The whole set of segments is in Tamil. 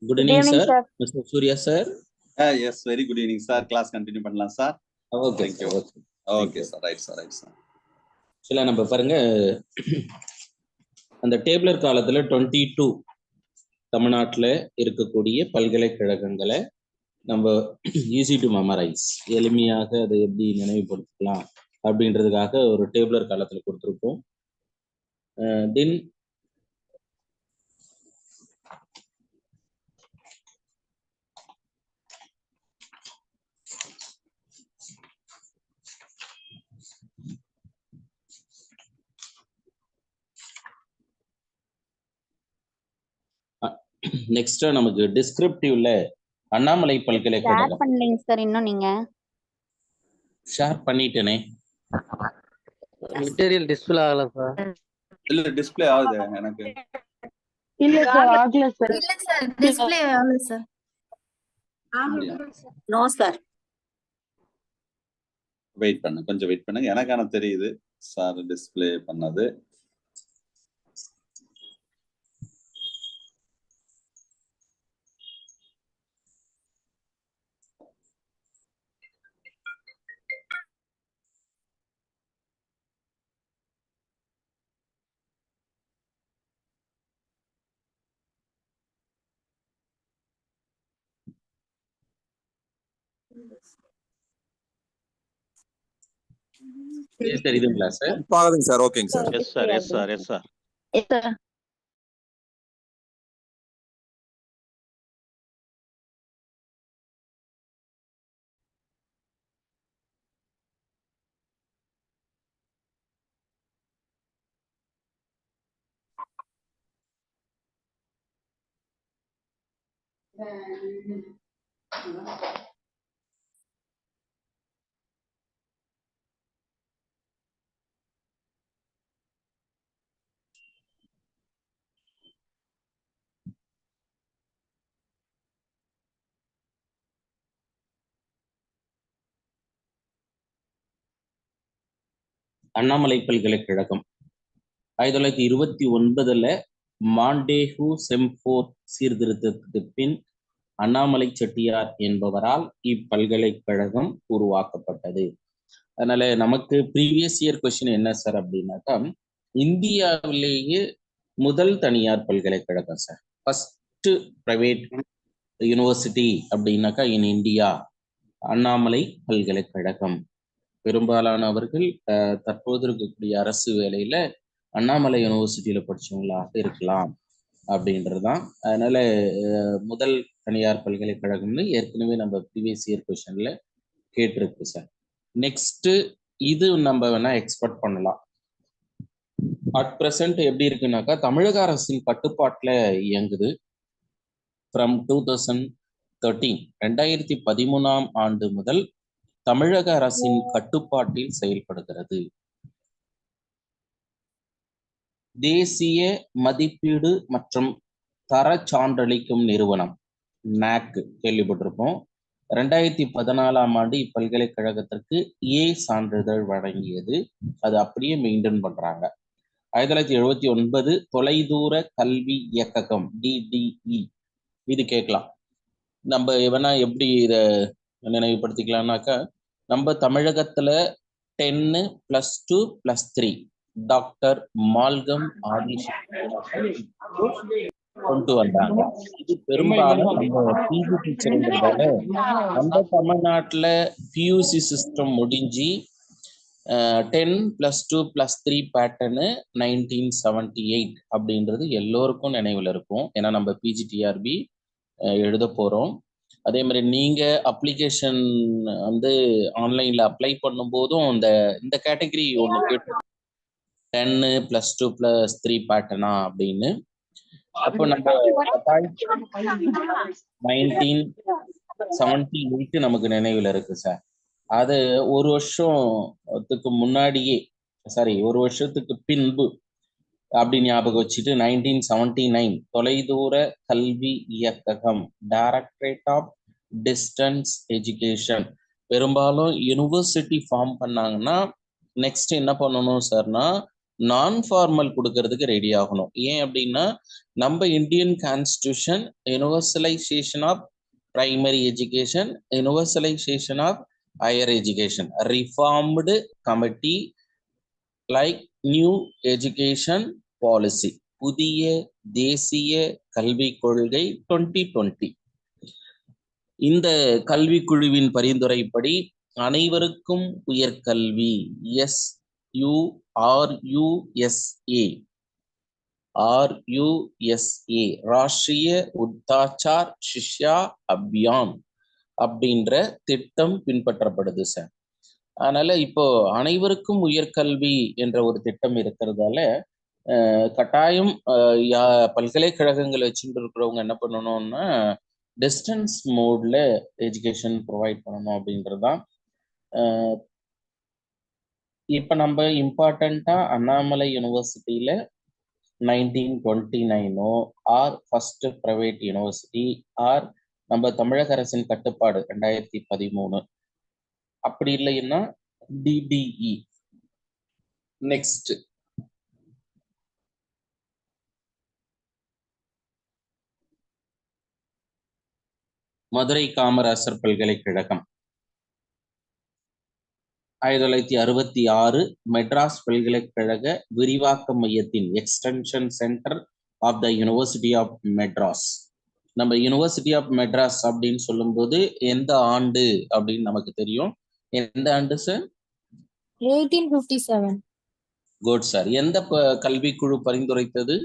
Good Good evening, evening, sir. sir. Mr. Surya, sir. Yes, very good evening, sir. Class continue பண்ணலாம் sir. Okay, Thank you. okay. Okay, sir. Right, sir. Right, sir. சில நம்ம பாருங்க அந்த டேபிளர் காலத்துல 22 தமிழ்நாட்டில் இருக்கக்கூடிய பல்கலைக்கழகங்களை நம்ம ஈஸி டு மெமரைஸ் எளிமையாக அதை எப்படி நினைவுபடுத்தலாம் அப்படின்றதுக்காக ஒரு டேபிளர் காலத்துல கொடுத்துருக்கோம். தென் நெக்ஸ்ட் நமக்கு டிஸ்கிரிப்டிவ்ல அண்ணாமலை ஷேர் பல்கலைக்கழகம் பண்ணலீங்க சார் இன்னும் நீங்க. ஷேர் பண்ணிட்டேனே. மெட்டீரியல் டிஸ்பிளே ஆகல சார். இல்ல டிஸ்ப்ளே ஆகுது எனக்கு. இல்ல சார் ஆகல சார். இல்ல சார் டிஸ்ப்ளே ஆகல சார். No sir. வெயிட் பண்ணுங்க, கொஞ்சம் வெயிட் பண்ணுங்க. எனக்கான தெரியுது சார் டிஸ்ப்ளே பண்ணது. தெரியுதுங்களா சார்? பாருங்க சார். ஓகேங்க sir. Yes sir, yes sir, yes sir. Yes sir. Annamalai பல்கலைக்கழகம் 1929 மாண்டேகு செம்ஃபோர்ட் சீர்திருத்தத்துக்கு பின் அண்ணாமலை செட்டியார் என்பவரால் இப்பல்கலைக்கழகம் உருவாக்கப்பட்டது. அதனால நமக்கு ப்ரீவியஸ் இயர் கொஸ்டின் என்ன சார் அப்படின்னாக்கா, இந்தியாவிலேயே முதல் தனியார் பல்கலைக்கழகம் சார், ஃபர்ஸ்ட் பிரைவேட் யூனிவர்சிட்டி அப்படின்னாக்கா இன் இந்தியா அண்ணாமலை பல்கலைக்கழகம். பெரும்பாலானவர்கள் தற்போது இருக்கக்கூடிய அரசு வேலையில அண்ணாமலை யூனிவர்சிட்டியில படிச்சவங்களாக இருக்கலாம் அப்படின்றதுதான். அதனால முதல் தனியார் பல்கலைக்கழகம்னு ஏற்கனவே நம்ம ப்ரீவியஸ் இயர் கொஸ்டின்ல கேட்டிருக்கு சார். நெக்ஸ்ட் இது நம்ம வேணா எக்ஸ்பெக்ட் பண்ணலாம். அட் பிரசன்ட் எப்படி இருக்குன்னாக்கா, தமிழக அரசின் கட்டுப்பாட்டுல இயங்குது. ஃப்ரம் 2013 ஆண்டு முதல் தமிழக அரசின் கட்டுப்பாட்டில் செயல்படுகிறது. தேசிய மதிப்பீடு மற்றும் தர சான்றளிக்கும் நிறுவனம் நாக் கேள்விப்பட்டிருப்போம். 2014 ஆண்டு இப்பல்கலைக்கழகத்திற்கு ஏ சான்றிதழ் வழங்கியது. அது அப்படியே மெயின்டைன் பண்றாங்க. 1979 தொலைதூர கல்வி இயக்ககம் DDE. இது கேட்கலாம். நம்ம வேணா எப்படி இதை நினைவுபடுத்திக்கலாம்னாக்கா, நம்ம தமிழகத்துல 10+2+3 டாக்டர் மால்கம் கொண்டு வந்தாங்க. இது பெரும்பாலும் நம்ம பிஜி டீச்சர்ன்றதால நம்ம தமிழ்நாட்டுல பியூசி சிஸ்டம் முடிஞ்சு 10+2+3 பேட்டர்னு 1978 அப்படின்றது எல்லோருக்கும் நினைவுல இருக்கும். ஏன்னா நம்ம பிஜிடிஆர்பி எழுத போறோம். அதே மாதிரி நீங்க அப்ளிகேஷன் வந்து ஆன்லைன்ல அப்ளை பண்ணும் போதும் இந்த கேட்டகரி ஒன்று கேட்டு 10+2+3 பேட்டர்னா அப்படின்னு. அப்போ நம்ம 1978 நமக்கு நினைவுல இருக்கு சார். அது ஒரு வருஷத்துக்கு முன்னாடியே, ஒரு வருஷத்துக்கு பின்பு அப்படி ஞாபகம் வச்சுட்டு 1979 தொலைதூர கல்வி இயக்ககம் டைரக்டரேட் ஆஃப் டிஸ்டன்ஸ் எஜுகேஷன். பெரும்பாலும் யூனிவர்சிட்டி ஃபார்ம் பண்ணாங்கன்னா நெக்ஸ்ட் என்ன பண்ணணும் சார்னா, நான் ஃபார்மல் கொடுக்கறதுக்கு ரெடி ஆகணும். ஏன் அப்படின்னா நம்ம Indian constitution universalisation of primary education, universalisation of higher education, reformed committee like new education policy, புதிய தேசிய கல்விக் கொள்கை 2020. இந்த கல்வி குழுவின் பரிந்துரைப்படி அனைவருக்கும் உயர்கல்வி RUSA ராஷ்டிரிய உத்தாச்சார் சிஷ்யா அபியான் அப்படின்ற திட்டம் பின்பற்றப்படுது சார். அதனால இப்போ அனைவருக்கும் உயர்கல்வி என்ற ஒரு திட்டம் இருக்கிறதால கட்டாயம் பல்கலைக்கழகங்கள் வச்சுட்டு இருக்கிறவங்க என்ன பண்ணணும்னா டிஸ்டன்ஸ் மோட்ல எஜுகேஷன் ப்ரொவைட் பண்ணணும் அப்படின்றதுதான். இப்போ நம்ம இம்பார்ட்டண்டா அண்ணாமலை யூனிவர்சிட்டியில 1929 are first private university are நம்ம தமிழக அரசின் கட்டுப்பாடு 2013, அப்படி இல்லைன்னா DDE. நெக்ஸ்ட் மதுரை காமராசர் பல்கலைக்கழகம் 1966 மெட்ராஸ் பல்கலைக்கழக விரிவாக்க மையத்தின் extension centre of the university of Madras. நம்ம யூனிவர்சிட்டி ஆஃப் மெட்ராஸ் அப்படின்னு சொல்லும்போது எந்த ஆண்டு அப்படின்னு நமக்கு தெரியும். எந்த ஆண்டு சார்? 1857. Good sir. எந்த கல்விக்குழு பரிந்துரைத்தது?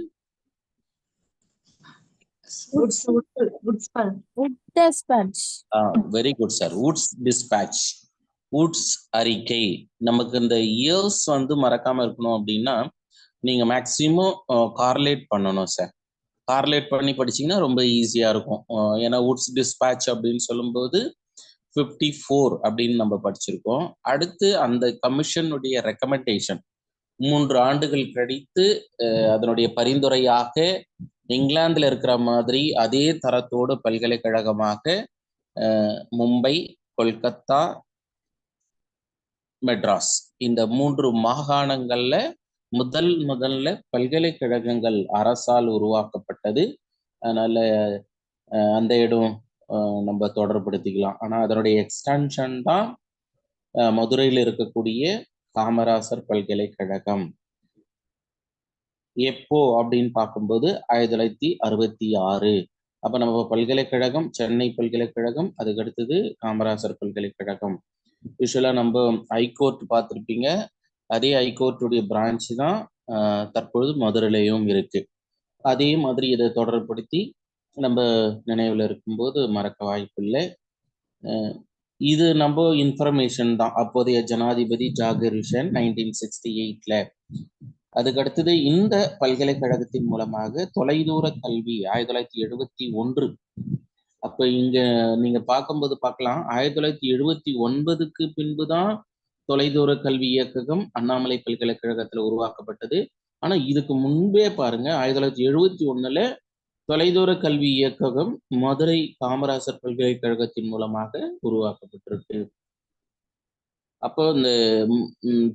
Very good sir. Woods dispatch, Woods அறிக்கை. நமக்கு இந்த இயர்ஸ் வந்து மறக்காம இருக்கணும் அப்படின்னா நீங்க மேக்சிமம் கார்லேட் பண்ணணும் சார். கார்லேட் பண்ணி படிச்சீங்கன்னா ரொம்ப ஈஸியா இருக்கும். ஏன்னா வுட்ஸ் டிஸ்பேட்ச் அப்படின்னு சொல்லும்போது 54 அப்படின்னு நம்ம படிச்சிருக்கோம். அடுத்து அந்த கமிஷனுடைய ரெக்கமெண்டேஷன் 3 ஆண்டுகள் கழித்து அதனுடைய பரிந்துரையாக இங்கிலாந்துல இருக்கிற மாதிரி அதே தரத்தோடு பல்கலைக்கழகமாக மும்பை, கொல்கத்தா, மெட்ராஸ் இந்த 3 மாகாணங்கள்ல முதல்ல பல்கலைக்கழகங்கள் அரசால் உருவாக்கப்பட்டது. அதனால அந்த இடம் நம்ம தொடர்படுத்திக்கலாம். ஆனா அதனுடைய எக்ஸ்டென்ஷன் தான் மதுரையில் இருக்கக்கூடிய காமராசர் பல்கலைக்கழகம். எப்போ அப்படின்னு பார்க்கும்போது 1966. அப்ப நம்ம பல்கலைக்கழகம் சென்னை பல்கலைக்கழகம், அதுக்கு அடுத்தது காமராசர் பல்கலைக்கழகம். யூஸ்வலா நம்ம ஹைகோர்ட் பார்த்துருப்பீங்க. அதே ஹைகோர்ட்டுடைய பிரான்ச் தான் தற்பொழுது மதுரையிலையும் இருக்கு. அதே மாதிரி இதை தொடர்படுத்தி நம்ம நினைவுல இருக்கும்போது மறக்க வாய்ப்பு இல்லை. இது நம்ம இன்ஃபர்மேஷன் தான். அப்போதைய ஜனாதிபதி ஜாகிர் ஹுசேன் 1968ல. அதுக்கு அடுத்தது இந்த பல்கலைக்கழகத்தின் மூலமாக தொலைதூர கல்வி 1971. அப்ப இங்க நீங்க பார்க்கும்போது பார்க்கலாம் 1979க்கு பின்புதான் தொலைதூர கல்வி இயக்ககம் அண்ணாமலை பல்கலைக்கழகத்துல உருவாக்கப்பட்டது. ஆனா இதுக்கு முன்பே பாருங்க 1971ல தொலைதூர கல்வி இயக்ககம் மதுரை காமராசர் பல்கலைக்கழகத்தின் மூலமாக உருவாக்கப்பட்டிருக்கு. அப்போ இந்த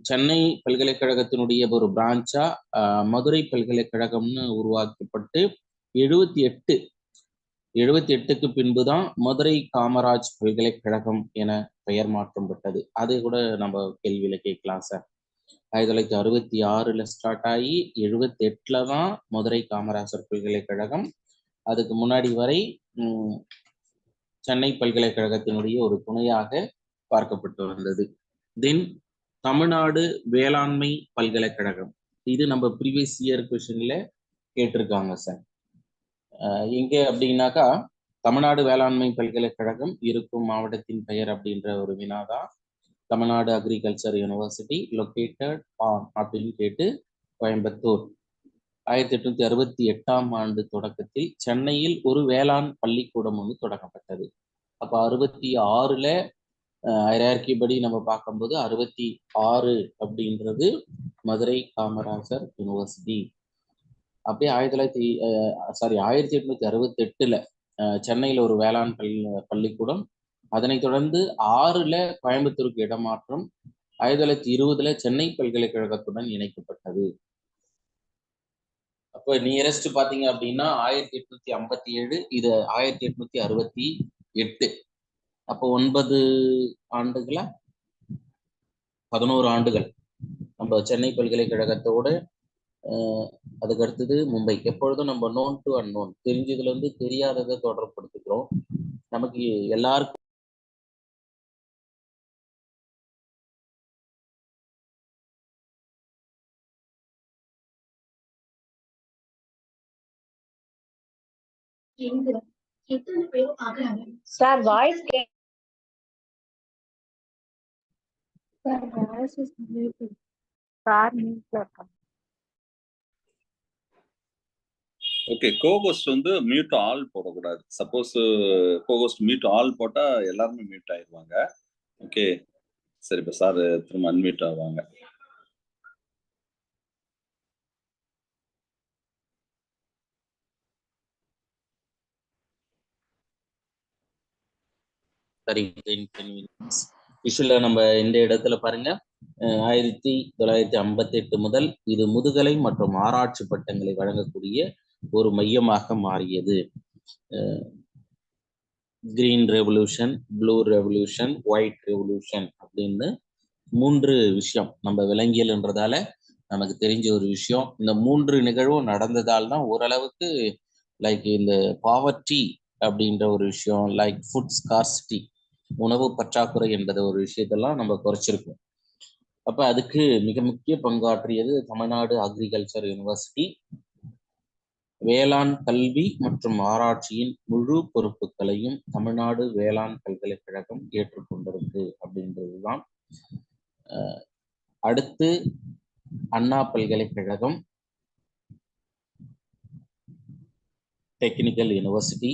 சென்னை பல்கலைக்கழகத்தினுடைய ஒரு பிரான்ச்சா மதுரை பல்கலைக்கழகம்னு உருவாக்கப்பட்டு 78க்கு பின்புதான் மதுரை காமராஜ் பல்கலைக்கழகம் என பெயர் மாற்றம் பெற்றது. அது கூட நம்ம கேள்வியில கேட்கலாம் சார். 1966ல ஸ்டார்ட் ஆகி 78ல தான் மதுரை காமராசர் பல்கலைக்கழகம். அதுக்கு முன்னாடி வரை சென்னை பல்கலைக்கழகத்தினுடைய ஒரு துணையாக பார்க்கப்பட்டு வந்தது. தென் தமிழ்நாடு வேளாண்மை பல்கலைக்கழகம். இது நம்ம ப்ரீவியஸ் இயர் கொஸ்டின்ல கேட்டிருக்காங்க சார். எங்க அப்படின்னாக்கா தமிழ்நாடு வேளாண்மை பல்கலைக்கழகம் இருக்கும் மாவட்டத்தின் பெயர் அப்படின்ற ஒரு வினாதான். Tamil Nadu agriculture university located on அப்படின்னு கேட்டு கோயம்புத்தூர். 1868ஆம் ஆண்டு தொடக்கத்தில் சென்னையில் ஒரு வேளாண் பள்ளிக்கூடம் ஒன்று தொடங்கப்பட்டது. அப்ப 66ல ஹைரார்கி படி நம்ம பார்க்கும்போது 66 அப்படின்றது மதுரை காமராசர் யூனிவர்சிட்டி. அப்படியே 1868ல சென்னையில் ஒரு வேளாண் பள்ளிக்கூடம். அதனைத் தொடர்ந்து 6ல கோயம்புத்தூருக்கு இடமாற்றம். 1920ல சென்னை பல்கலைக்கழகத்துடன் இணைக்கப்பட்டது. அப்போ நியரஸ்ட் பாத்தீங்க அப்படின்னா 1857, இது 1868. அப்போ 9 ஆண்டுகளா 11 ஆண்டுகள் நம்ம சென்னை பல்கலைக்கழகத்தோட அதுக்கு அடுத்தது மும்பை. எப்பொழுதும் நம்ம நோன் டு அன்னோன், தெரிஞ்சதுல இருந்து தெரியாததை தொடர்புபடுத்துகிறோம். நமக்கு எல்லாருக்கும் சார் வாய்ஸ் சார் மியூட்ல இருக்காங்க. ஓகே, கோகோஸ்ட் வந்து மியூட் ஆல் போடக்கூடாது. சப்போஸ் கோகோஸ்ட் மியூட் ஆல் போட்டா எல்லாருமே மியூட் ஆயிடுவாங்க. ஓகே, சரி, இப்போ சார் திரும்ப அன்மியூட் ஆவாங்க. சரி, விஷுவல நம்ம இந்த இடத்துல பாருங்க. 1958 முதல் இது முதுகலை மற்றும் ஆராய்ச்சி பட்டங்களை வழங்கக்கூடிய ஒரு மையமாக மாறியது. Green revolution, blue revolution, white revolution அப்படின்னு 3 விஷயம் நம்ம விலங்கியல்ன்றதால நமக்கு தெரிஞ்ச ஒரு விஷயம். இந்த 3 நிகழ்வும் நடந்ததால் தான் ஓரளவுக்கு லைக் இந்த பாவர்ட்டி அப்படின்ற ஒரு விஷயம், லைக் ஃபுட் ஸ்கார்சிட்டி, உணவு பற்றாக்குறை என்பது ஒரு விஷயத்தெல்லாம் நம்ம குறைச்சிருக்கோம். அப்ப அதுக்கு மிக முக்கிய பங்காற்றியது தமிழ்நாடு அக்ரிகல்ச்சர் யூனிவர்சிட்டி. வேளாண் கல்வி மற்றும் ஆராய்ச்சியின் முழு பொறுப்புகளையும் தமிழ்நாடு வேளாண் பல்கலைக்கழகம் ஏற்றுக்கொண்டிருக்கு அப்படின்றதுதான். அடுத்து அண்ணா பல்கலைக்கழகம், டெக்னிக்கல் யூனிவர்சிட்டி.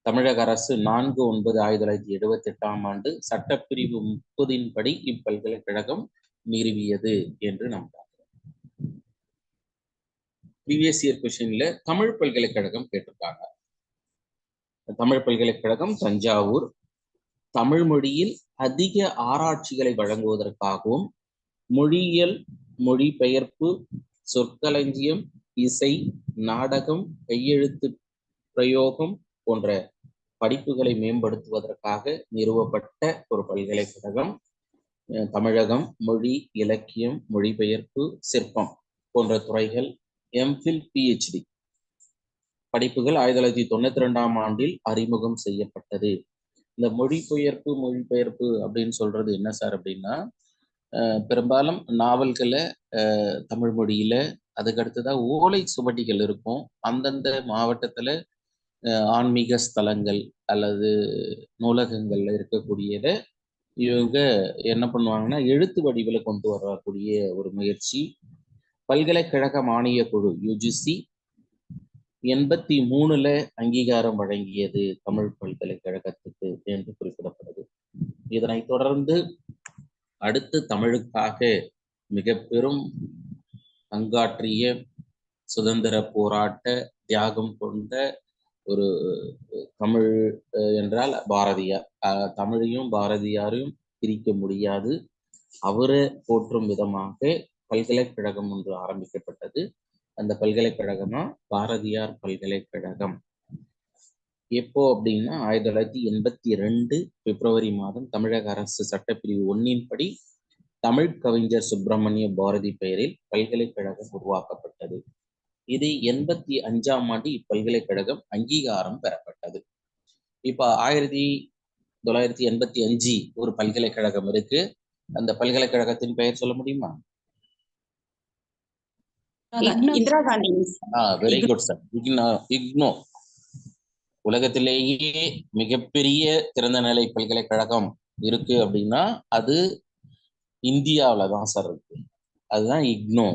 தமிழக அரசு 4/9/1978 ஆண்டு சட்டப்பிரிவு 30 படி இப்பல்கலைக்கழகம் நிறுவியது என்று நாம் பார்க்கிறோம். ப்ரீவியஸ் இயர் கொஸ்டின்ல தமிழ் பல்கலைக்கழகம் கேட்டிருக்காங்க. தமிழ் பல்கலைக்கழகம் தஞ்சாவூர் தமிழ் மொழியில் அதிக ஆராய்ச்சிகளை வழங்குவதற்காகவும் மொழியியல், மொழிபெயர்ப்பு, சொற்களஞ்சியம், இசை, நாடகம், கையெழுத்து பிரயோகம் போன்ற படிப்புகளை மேம்படுத்துவதற்காக நிறுவப்பட்ட ஒரு பல்கலைக்கழகம். தமிழகம், மொழி, இலக்கியம், மொழிபெயர்ப்பு, சிற்பம் போன்ற துறைகள் எம்ஃபில், பிஹெச்டி படிப்புகள் 1992 ஆண்டில் அறிமுகம் செய்யப்பட்டது. இந்த மொழிபெயர்ப்பு அப்படின்னு சொல்றது என்ன சார் அப்படின்னா, பெரும்பாலும் நாவல்களை தமிழ் மொழியில, அதுக்கு அடுத்ததான் ஓலை சுவடிகள் இருக்கும். அந்தந்த மாவட்டத்துல ஆன்மீக ஸ்தலங்கள் அல்லது நூலகங்கள்ல இருக்கக்கூடியதை இவங்க என்ன பண்ணுவாங்கன்னா எழுத்து வடிவில் கொண்டு வரக்கூடிய ஒரு முயற்சி. பல்கலைக்கழக மானிய குழு யுஜிசி 83ல அங்கீகாரம் வழங்கியது தமிழ் பல்கலைக்கழகத்துக்கு என்று குறிப்பிடப்படுது. இதனைத் தொடர்ந்து அடுத்து தமிழுக்காக மிக பெரும் பங்காற்றிய, சுதந்திர போராட்ட தியாகம் கொண்ட ஒரு தமிழ் என்றால் பாரதியார். தமிழையும் பாரதியாரையும் பிரிக்க முடியாது. அவரை போற்றும் விதமாக பல்கலைக்கழகம் ஒன்று ஆரம்பிக்கப்பட்டது. அந்த பல்கலைக்கழகமா பாரதியார் பல்கலைக்கழகம். எப்போ அப்படின்னா 1982 பிப்ரவரி மாதம் தமிழக அரசு சட்டப்பிரிவு 1 படி தமிழ் கவிஞர் சுப்பிரமணிய பாரதி பெயரில் பல்கலைக்கழகம் உருவாக்கப்பட்டது. இது 85ஆம் ஆண்டு இப்பல்கலைக்கழகம் அங்கீகாரம் பெறப்பட்டது. இப்ப 1985 ஒரு பல்கலைக்கழகம் இருக்கு. அந்த பல்கலைக்கழகத்தின் பெயர் சொல்ல முடியுமா? Indira Gandhi. Very good sir. IGNOU. உலகத்திலேயே மிகப்பெரிய திறந்த நிலை பல்கலைக்கழகம் இருக்கு அப்படின்னா அது இந்தியாவில தான் சார் இருக்கு. அதுதான் இக்னோ.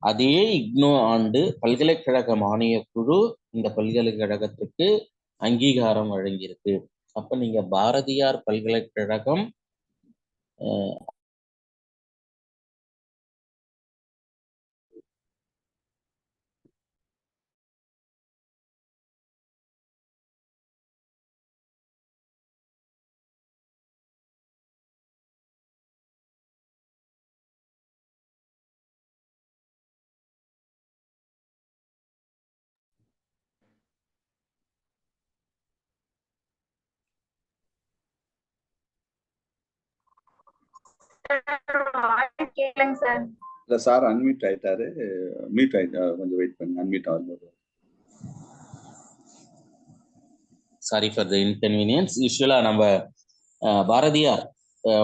அதே இக்னோ ஆண்டு பல்கலைக்கழக மானிய குழு இந்த பல்கலைக்கழகத்துக்கு அங்கீகாரம் வழங்கியிருக்கு. அப்ப நீங்க பாரதியார் பல்கலைக்கழகம் கேளுங்க சார். இல்ல சார் அன்மியூட் ஆயிட்டாரு. மியூட் ஆயிட்டா கொஞ்சம் வெயிட் பண்ணுங்க. அன்மியூட் ஆகும்போது. Sorry for the inconvenience. யூஸ்வலா நம்ம பாரதியார்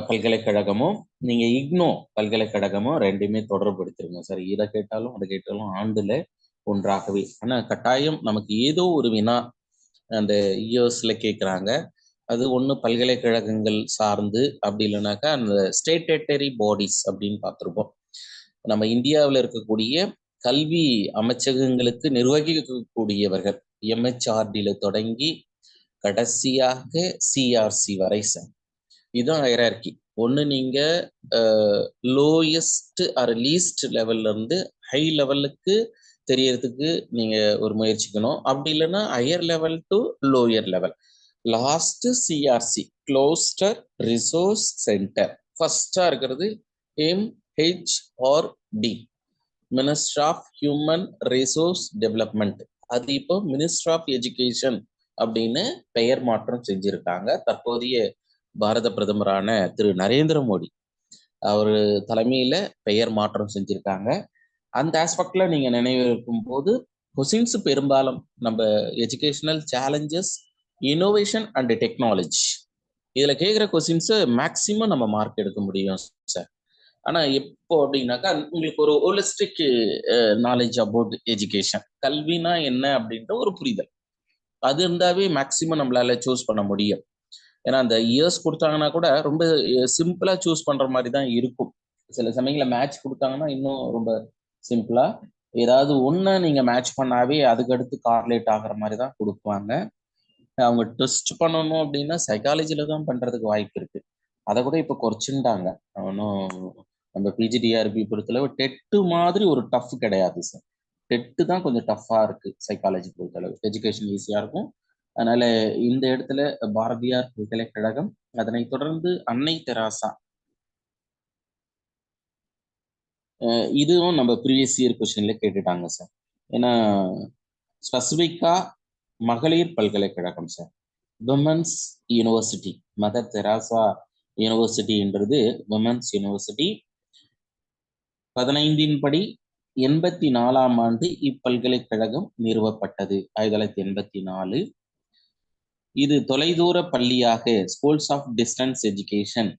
பல்கலைக்கழகமும் நீங்க இக்னோ பல்கலைக்கழகமும் ரெண்டுமே தொடர்புபடுத்திருங்க சார். இதை கேட்டாலும் அதை கேட்டாலும் ஆண்டுல ஒன்றாகவே. ஆனா கட்டாயம் நமக்கு ஏதோ ஒரு வினா அந்த இயர்ஸ்ல கேட்குறாங்க. அது ஒன்று பல்கலைக்கழகங்கள் சார்ந்து, அப்படி இல்லைனாக்கா அந்த ஸ்டேட்டரி பாடிஸ் அப்படின்னு பார்த்துருப்போம். நம்ம இந்தியாவில் இருக்கக்கூடிய கல்வி அமைச்சகங்களுக்கு நிர்வகிக்கக்கூடியவர்கள் எம்ஹெச்ஆர்டியில தொடங்கி கடைசியாக சிஆர்சி வரை சார். இதுதான் ஹைரார்கி. ஒன்று நீங்க லோயஸ்ட் ஆர் லீஸ்ட் லெவல்ல இருந்து ஹை லெவலுக்கு தெரியறதுக்கு நீங்க ஒரு முயற்சிக்கணும். அப்படி இல்லைன்னா higher level to lower level. Last CRC cluster resource centre ஃபர்ஸ்டா இருக்கிறது MHRD, minister of human resource development. அது இப்போ மினிஸ்டர் ஆஃப் எஜுகேஷன் அப்படின்னு பெயர் மாற்றம் செஞ்சிருக்காங்க. தற்போதைய பாரத பிரதமரான திரு நரேந்திர மோடி அவர் தலைமையில பெயர் மாற்றம் செஞ்சிருக்காங்க. அந்த ஆஸ்பெக்ட்ல நீங்க நினைவிருக்கும் போது கொஸ்டின்ஸ் பெரும்பாலும் நம்ம educational challenges, innovation and technology இதுல கேட்குற கொஸ்டின்ஸ் மேக்சிமம் நம்ம மார்க் எடுக்க முடியும் சார். ஆனா எப்போ அப்படின்னாக்கா உங்களுக்கு ஒரு ஹோலிஸ்டிக் நாலேஜ் அபவுட் எஜுகேஷன், கல்வினா என்ன அப்படின்ற ஒரு புரிதல் அது இருந்தாவே மேக்சிமம் நம்மளால சூஸ் பண்ண முடியும். ஏன்னா அந்த இயர்ஸ் கொடுத்தாங்கன்னா கூட ரொம்ப சிம்பிளா சூஸ் பண்ற மாதிரி தான் இருக்கும். சில சமயங்கள மேட்ச் கொடுத்தாங்கன்னா இன்னும் ரொம்ப சிம்பிளா ஏதாவது ஒன்று நீங்க மேட்ச் பண்ணாவே அதுக்கு அடுத்து கார்லேட் ஆகிற மாதிரி தான் கொடுப்பாங்க. அவங்க டெஸ்ட் பண்ணணும் அப்படின்னா சைக்காலஜில தான் பண்றதுக்கு வாய்ப்பு இருக்கு. அதை கூட இப்போ குறைச்சுட்டாங்க. ஒன்றும் நம்ம பிஜிடிஆர்பி பொறுத்தளவு டெட்டு மாதிரி ஒரு டஃப் கிடையாது சார். டெட்டு தான் கொஞ்சம் டஃப்பா இருக்கு சைக்காலஜி பொறுத்தளவு. எஜுகேஷன் ஈஸியா இருக்கும். அதனால இந்த இடத்துல பாரதியார் பல்கலைக்கழகம், அதனைத் தொடர்ந்து அன்னை தெராசா, இதுவும் நம்ம ப்ரீவியஸ் இயர் கொஸ்டின்ல கேட்டுட்டாங்க சார். ஏன்னா ஸ்பெசிஃபிக்கா மகளிர் பல்கலைக்கழகம் sir, women's university. Mother Teresa யூனிவர்சிட்டின்றது விமன்ஸ் யூனிவர்சிட்டி. 15 படி 84ஆம் ஆண்டு இப்பல்கலைக்கழகம் நிறுவப்பட்டது, 1984. இது தொலைதூர பள்ளியாக ஸ்கூல்ஸ் ஆஃப் டிஸ்டன்ஸ் எஜுகேஷன்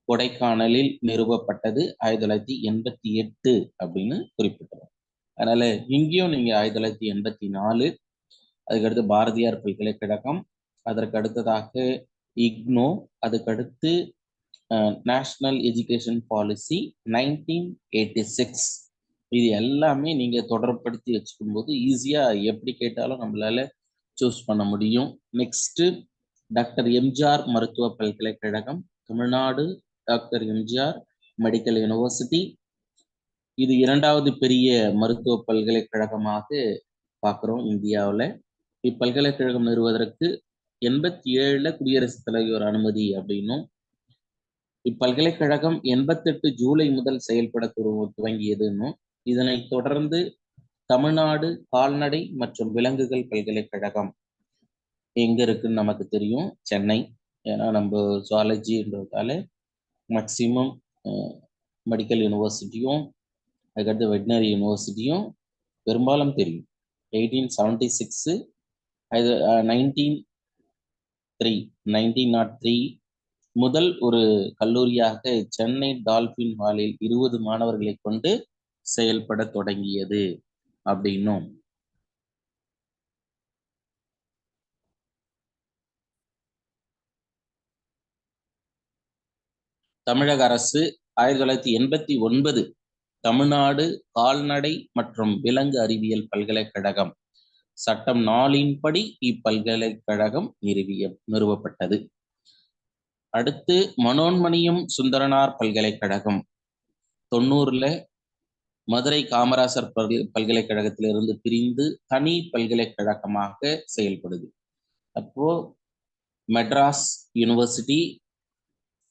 கொடைக்கானலில் நிறுவப்பட்டது 1988 அப்படின்னு குறிப்பிட்டோம். அதனால இங்கேயும் நீங்க 1984. அதுக்கடுத்து பாரதியார் பல்கலைக்கழகம், அதற்கு அடுத்ததாக இக்னோ, அதுக்கடுத்து நேஷனல் எஜுகேஷன் பாலிசி 1986. இது எல்லாமே நீங்க தொடர்படுத்தி வச்சுக்கும் போது ஈஸியா எப்படி கேட்டாலும் நம்மளால சூஸ் பண்ண முடியும். நெக்ஸ்ட் டாக்டர் எம்ஜிஆர் மருத்துவ பல்கலைக்கழகம், Tamil Nadu doctor MGR medical university. இது 2வது பெரிய மருத்துவ பல்கலைக்கழகமாக பார்க்குறோம் இந்தியாவில். இப்பல்கலைக்கழகம் நிறுவதற்கு 87 குடியரசுத் தலைவர் அனுமதி அப்படின்னும், இப்பல்கலைக்கழகம் 88 ஜூலை முதல் செயல்பட துவங்கியதுன்னும், இதனைத் தொடர்ந்து தமிழ்நாடு கால்நடை மற்றும் விலங்குகள் பல்கலைக்கழகம் எங்க இருக்குன்னு நமக்கு தெரியும், சென்னை. ஏன்னா நம்ம ஜுவாலஜின்றதால மேக்சிமம் மெடிக்கல் யூனிவர்சிட்டியும் அதுக்கடுத்து வெட்டினரி யூனிவர்சிட்டியும் பெரும்பாலும் தெரியும். 1876 அது 1903 முதல் ஒரு கல்லூரியாக சென்னை டால்பின் ஹாலில் 20 மாணவர்களை கொண்டு செயல்பட தொடங்கியது அப்படின்னும், தமிழக அரசு 1989 தமிழ்நாடு கால்நடை மற்றும் விலங்கு அறிவியல் பல்கலைக்கழகம் சட்டம் 4 படி இப்பல்கலைக்கழகம் நிறுவப்பட்டது. அடுத்து மனோன்மணியம் சுந்தரனார் பல்கலைக்கழகம் 90ல மதுரை காமராசர் பல்கலைக்கழகத்திலிருந்து பிரிந்து தனி பல்கலைக்கழகமாக செயல்படுது. அப்போ மெட்ராஸ் யூனிவர்சிட்டி,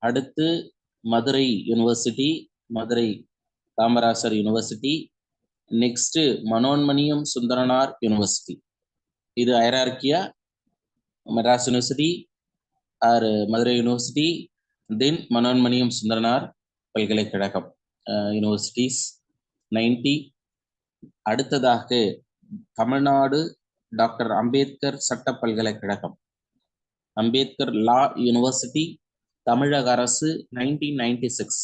அடுத்து Madurai university, Madurai Kamarajar university, next Manonmaniam Sundaranar university. இது ஹைரார்கியா Madras university or Madurai university, then Manonmaniam Sundaranar பல்கலைக்கழகம் யூனிவர்சிட்டிஸ் 90. அடுத்ததாக தமிழ்நாடு டாக்டர் அம்பேத்கர் சட்ட பல்கலைக்கழகம், அம்பேத்கர் லா யூனிவர்சிட்டி, தமிழக அரசு 1996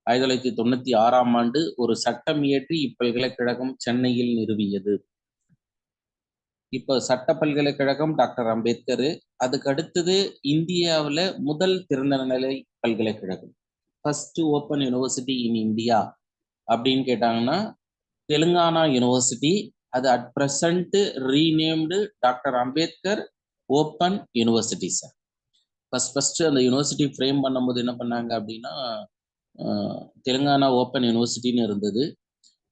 1996ஆம் ஆண்டு ஒரு சட்டம் இயற்றி இப்பல்கலைக்கழகம் சென்னையில் நிறுவியது. இப்போ சட்ட பல்கலைக்கழகம் டாக்டர் அம்பேத்கர். அதுக்கு அடுத்தது இந்தியாவில் முதல் திறந்தநிலை பல்கலைக்கழகம், first open university in India அப்படின்னு கேட்டாங்கன்னா தெலுங்கானா யூனிவர்சிட்டி. அது at present renamed doctor Ambedkar open university sir. First அந்த யூனிவர்சிட்டி ஃப்ரேம் பண்ணும்போது என்ன பண்ணாங்க அப்படின்னா தெலுங்கானா ஓப்பன் யூனிவர்சிட்டின்னு இருந்தது.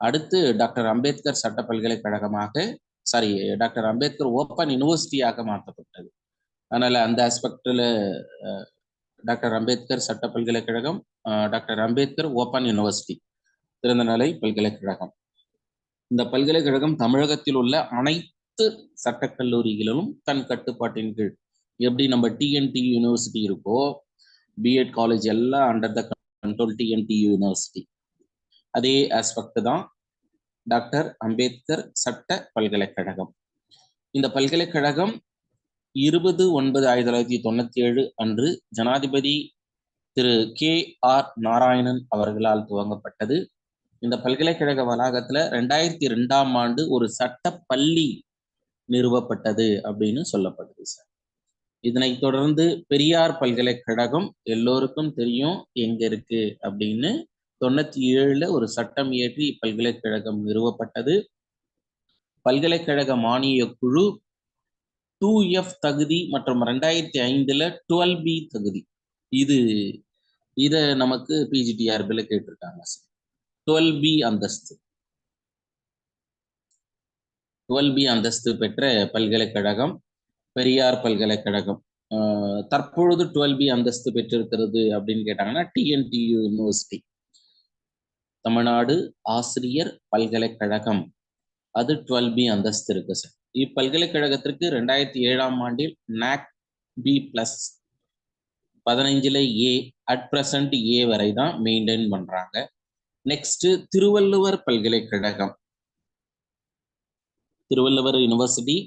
அடுத்து டாக்டர் அம்பேத்கர் சட்ட பல்கலைக்கழகமாக, டாக்டர் அம்பேத்கர் ஓப்பன் யூனிவர்சிட்டியாக மாற்றப்பட்டது. அதனால அந்த ஆஸ்பெக்டில் டாக்டர் அம்பேத்கர் சட்ட பல்கலைக்கழகம், டாக்டர் அம்பேத்கர் ஓப்பன் யூனிவர்சிட்டி திறந்தநிலை பல்கலைக்கழகம். இந்த பல்கலைக்கழகம் தமிழகத்தில் உள்ள அனைத்து சட்டக்கல்லூரிகளிலும் தன் கட்டுப்பாட்டின் கீழ், எப்படி நம்ம டிஎன்டி யூனிவர்சிட்டி இருக்கோ, பிஎட் காலேஜ் எல்லாம் under the control TNT university. அதே ஆஸ்பெக்ட் தான் டாக்டர் அம்பேத்கர் சட்ட பல்கலைக்கழகம். இந்த பல்கலைக்கழகம் 20/9/1997 அன்று ஜனாதிபதி திரு KR நாராயணன் அவர்களால் துவங்கப்பட்டது. இந்த பல்கலைக்கழக வளாகத்துல 2002ஆம் ஆண்டு ஒரு சட்ட பள்ளி நிறுவப்பட்டது அப்படின்னு சொல்லப்படுது சார். இதனைத் தொடர்ந்து பெரியார் பல்கலைக்கழகம் எல்லோருக்கும் தெரியும் எங்க இருக்கு அப்படின்னு. 97 ஒரு சட்டம் இயற்றி இப்பல்கலைக்கழகம் நிறுவப்பட்டது. பல்கலைக்கழக மானிய குழு 2F தகுதி மற்றும் 2005 12B தகுதி. இதை நமக்கு PGTRBல கேட்டிருக்காங்க சார். 12B அந்தஸ்து, 12B அந்தஸ்து பெற்ற பல்கலைக்கழகம் பெரியார் பல்கலைக்கழகம். தற்பொழுது 12B அந்தஸ்து பெற்றிருக்கிறது அப்படின்னு கேட்டாங்கன்னா TNTU யூனிவர்சிட்டி, தமிழ்நாடு ஆசிரியர் பல்கலைக்கழகம், அது 12B அந்தஸ்து இருக்கு சார். இப்பல்கலைக்கழகத்திற்கு 2007ஆம் ஆண்டில் NAC B+ 15 A at present A வரை தான் மெயின்டைன் பண்றாங்க. நெக்ஸ்ட் திருவள்ளுவர் பல்கலைக்கழகம், திருவள்ளுவர் யூனிவர்சிட்டி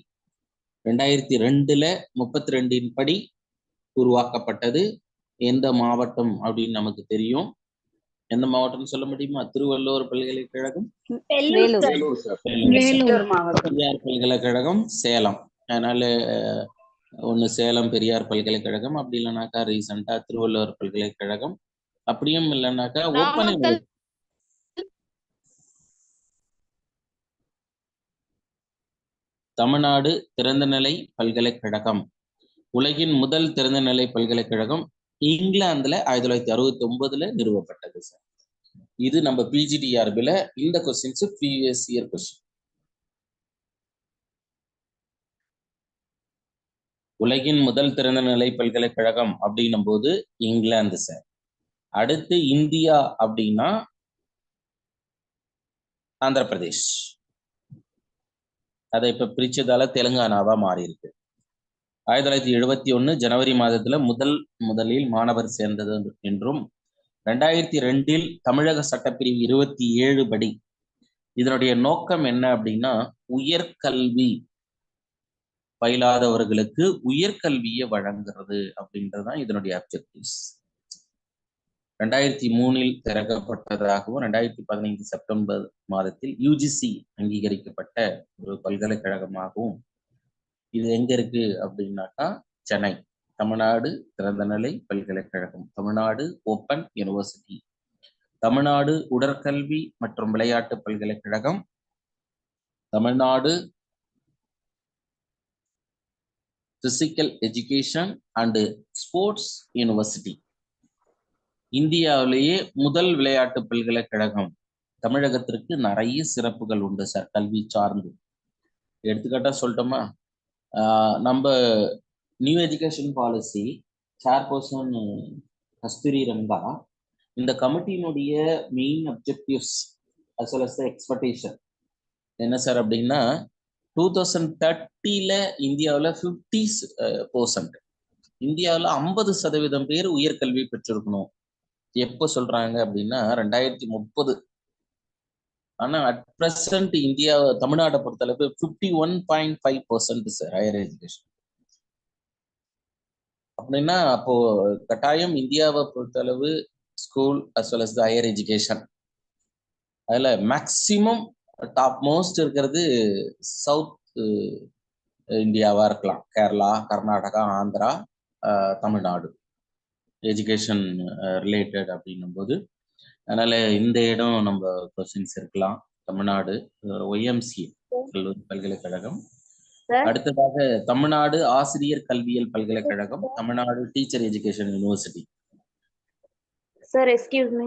2002 32 படி உருவாக்கப்பட்டது. எந்த மாவட்டம் அப்படின்னு நமக்கு தெரியும். எந்த மாவட்டம்னு சொல்ல முடியுமா? திருவள்ளுவர் பல்கலைக்கழகம் வேலூர் மாவட்டம். பெரியார் பல்கலைக்கழகம் சேலம். அதனால ஒன்று சேலம் பெரியார் பல்கலைக்கழகம், அப்படி இல்லைனாக்கா ரீசெண்டா திருவள்ளுவர் பல்கலைக்கழகம், அப்படியும் இல்லைனாக்கா ஓப்பன் தமிழ்நாடு திறந்தநிலை பல்கலைக்கழகம், உலகின் முதல் திறந்தநிலை பல்கலைக்கழகம், இங்கிலாந்துல 1969 நிறுவப்பட்டது சார். இது நம்ம PGTRBல இந்த கொஸ்டின்ஸ் ப்ரீவியஸ் இயர் கொஸ்டின். உலகின் முதல் திறந்தநிலை பல்கலைக்கழகம் அப்படின்னும் போது இங்கிலாந்து சார். அடுத்து இந்தியா அப்படின்னா ஆந்திர பிரதேஷ். அதை இப்ப பிரிச்சதால தெலுங்கானாவா மாறி இருக்கு. 1971 ஜனவரி மாதத்துல முதலில் மாணவர் சேர்ந்தது என்றும், 2002 தமிழக சட்டப்பிரிவு 27 படி இதனுடைய நோக்கம் என்ன அப்படின்னா உயர்கல்வி பயிலாதவர்களுக்கு உயர்கல்வியை வழங்குறது அப்படின்றதுதான் இதனுடைய அப்ஜெக்டிவ்ஸ். 2003 திறக்கப்பட்டதாகவும் 2015 செப்டம்பர் மாதத்தில் UGC அங்கீகரிக்கப்பட்ட ஒரு பல்கலைக்கழகமாகவும். இது எங்க இருக்கு அப்படின்னாக்கா சென்னை, தமிழ்நாடு திறந்தநிலை பல்கலைக்கழகம், தமிழ்நாடு ஓப்பன் யூனிவர்சிட்டி, தமிழ்நாடு உடற்கல்வி மற்றும் விளையாட்டு பல்கலைக்கழகம், Tamil Nadu physical education and sports university. இந்தியாவிலேயே முதல் விளையாட்டு பல்கலைக்கழகம். தமிழகத்திற்கு நிறைய சிறப்புகள் உண்டு சார் கல்வி சார்ந்து. எடுத்துக்காட்டா சொல்லட்டோமா, நம்ம new education policy chairperson Kasturi Ranga இந்த கமிட்டியினுடைய main objectives as well as the expectation என்ன சார் அப்படின்னா 2030 இந்தியாவில் 50%, இந்தியாவில் 50% பேர் உயர்கல்வி பெற்றிருக்கணும் எப்போ சொல்றாங்க அப்படின்னா 2030. ஆனா அட் பிரசன்ட் இந்தியா தமிழ்நாட்டை பொறுத்தளவு 51.5% சார் ஹையர் எஜுகேஷன். அப்படின்னா அப்போ கட்டாயம் இந்தியாவை பொறுத்தளவு school as well as the higher education அதுல மேக்சிமம் டாப் மோஸ்ட் இருக்கிறது சவுத் இந்தியாவா இருக்கலாம். கேரளா, கர்நாடகா, ஆந்திரா, தமிழ்நாடு எஜுகேஷன் ரிலேட்டட் அப்படின்னும் போது அதனால இந்த இடம் நம்ம கொஸ்டின்ஸ் இருக்கலாம். தமிழ்நாடு ஒய்எம்சி கல்லூரி பல்கலைக்கழகம், அடுத்ததாக தமிழ்நாடு ஆசிரியர் கல்வியியல் பல்கலைக்கழகம், Tamil Nadu teacher education university. Sir excuse me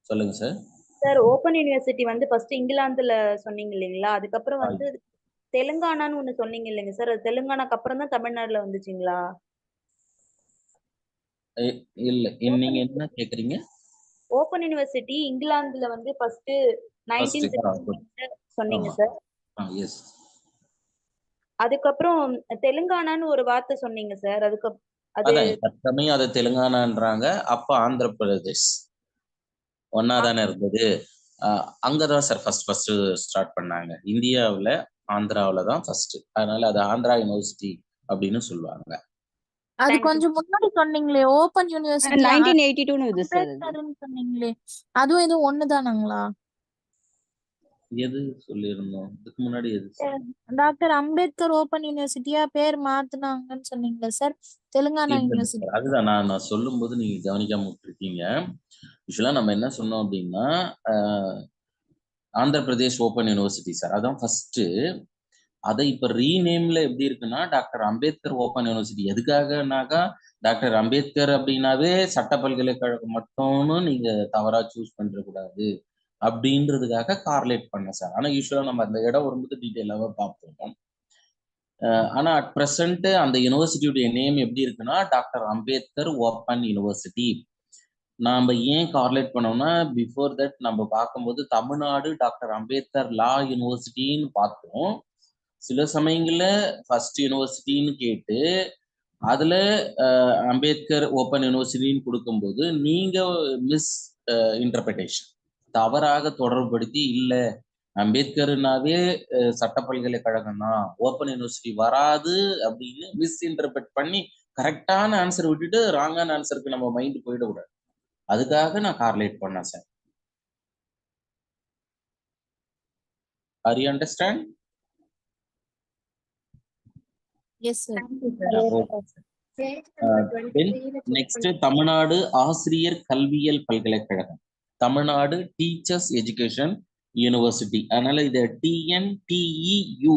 சொல்லுங்க சார். சார் ஓப்பன் யூனிவர்சிட்டி வந்து ஃபர்ஸ்ட் இங்கிலாந்துல சொன்னீங்க இல்லைங்களா, அதுக்கப்புறம் வந்து தெலுங்கானான்னு ஒண்ணு சொன்னீங்க இல்லைங்க சார், அது தெலுங்கானாக்கு அப்புறம் தான் தமிழ்நாடுல வந்துச்சுங்களா? இல்ல நீங்க என்ன கேக்குறீங்க? ஓப்பன் யூனிவர்சிட்டி இங்கிலாந்துல வந்து ஃபர்ஸ்ட் 1970 சொன்னீங்க சார். எஸ். அதுக்கப்புறம் தெலுங்கானான்னு ஒரு வார்த்தை சொன்னீங்க சார். அதுக்கு தற்சமயம் அது தெலுங்கானான்றாங்க. அப்ப ஆந்திர பிரதேஷ் ஒன்னாதானே இருந்தது. அங்கதான் சார் ஃபர்ஸ்ட் ஸ்டார்ட் பண்ணாங்க. இந்தியாவுல ஆந்திராவில தான் ஃபர்ஸ்ட். அதனால அது ஆந்திரா யூனிவர்சிட்டி அப்படின்னு சொல்லுவாங்க. அது கொஞ்சம் முன்னாடி சொன்னீங்களே ஓபன் யூனிவர்சிட்டி 1982 சொன்னீங்களே, அதுவும் இது ஒண்ணுதானாங்களா? எது சொல்லியிருந்தோம் இதுக்கு முன்னாடி? எது டாக்டர் அம்பேத்கர் ஓபன் யூனிவர்சிட்டியா பேர் மாத்துனாங்கன்னு சொன்னீங்களா சார்? தெலுங்கானா யூனிவர்சிட்டி. அதுதான் நான் சொல்லும் போது நீங்க கவனிக்காம விட்டுருக்கீங்க. யூஸ்வலா நம்ம என்ன சொன்னோம் அப்படின்னா Andhra Pradesh open university sir, அதான் ஃபர்ஸ்ட். அதை இப்ப ரீநேம்ல எப்படி இருக்குன்னா டாக்டர் அம்பேத்கர் ஓபன் யூனிவர்சிட்டி. எதுக்காகனாக்கா டாக்டர் அம்பேத்கர் அப்படின்னாவே சட்ட பல்கலைக்கழகம் மட்டும்னு நீங்க தவறா சூஸ் பண்ற கூடாது அப்படின்றதுக்காக கார்லேட் பண்ண சார். ஆனா யூஸ்வலா நம்ம அந்த இடம் வரும்போது டீட்டெயிலாக பார்ப்போம். ஆனா அட் பிரசன்ட் அந்த யூனிவர்சிட்டியுடைய நேம் எப்படி இருக்குன்னா டாக்டர் அம்பேத்கர் ஓப்பன் யூனிவர்சிட்டி. நாம ஏன் கார்லேட் பண்ணோம்னா பிஃபோர் தட் நம்ம பார்க்கும்போது தமிழ்நாடு டாக்டர் அம்பேத்கர் லா யூனிவர்சிட்டின்னு பார்த்தோம். சில சமயங்கள்ல ஃபர்ஸ்ட் யூனிவர்சிட்டின்னு கேட்டு அதுல அம்பேத்கர் ஓப்பன் யூனிவர்சிட்டின்னு கொடுக்கும்போது நீங்க மிஸ் இன்டர்பிரேஷன் தவறாக தொடர்புபடுத்தி இல்ல அம்பேத்கர்னாவே சட்ட பல்கலைக்கழகம் தான், ஓப்பன் யூனிவர்சிட்டி வராது அப்படின்னு மிஸ் இன்டர்பிரேட் பண்ணி கரெக்டான ஆன்சர் விட்டுட்டு ராங்கான ஆன்சருக்கு நம்ம மைண்ட் போயிடக்கூடாது. அதுக்காக நான் கார்லேட் பண்ணேன் sir. Are you understand? Yes sir. Next Tamil Nadu ஆசிரியர் கல்வியியல் பல்கலைக்கழகம், தமிழ்நாடு டீச்சர்ஸ் எஜுகேஷன் யூனிவர்சிட்டி. அதனால இது TNTEU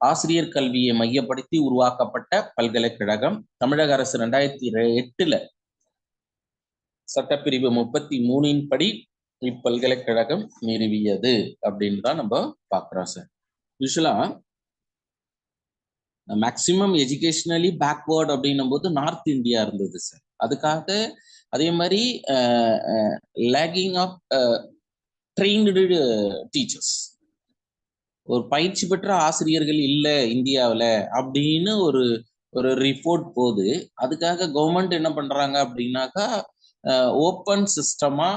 ஆசிரியர் கல்வியை மையப்படுத்தி உருவாக்கப்பட்ட பல்கலைக்கழகம். தமிழக அரசு 2008 சட்டப்பிரிவு 33 படி இப்பல்கலைக்கழகம் நிறுவியது அப்படின்னு தான் நம்ம பாக்குறோம் சார். யூஸ்வலா மேக்சிமம் எஜுகேஷனலி பேக்வேர்ட் அப்படின்னும் போது நார்த் இந்தியா இருந்தது சார். அதுக்காக அதே மாதிரி லேகிங் ஆஃப் ட்ரெயின்டு டீச்சர்ஸ், ஒரு பயிற்சி பெற்ற ஆசிரியர்கள் இல்லை இந்தியாவில் அப்படின்னு ஒரு ரிப்போர்ட் போகுது. அதுக்காக கவர்மெண்ட் என்ன பண்றாங்க அப்படின்னாக்கா ஓப்பன் சிஸ்டமா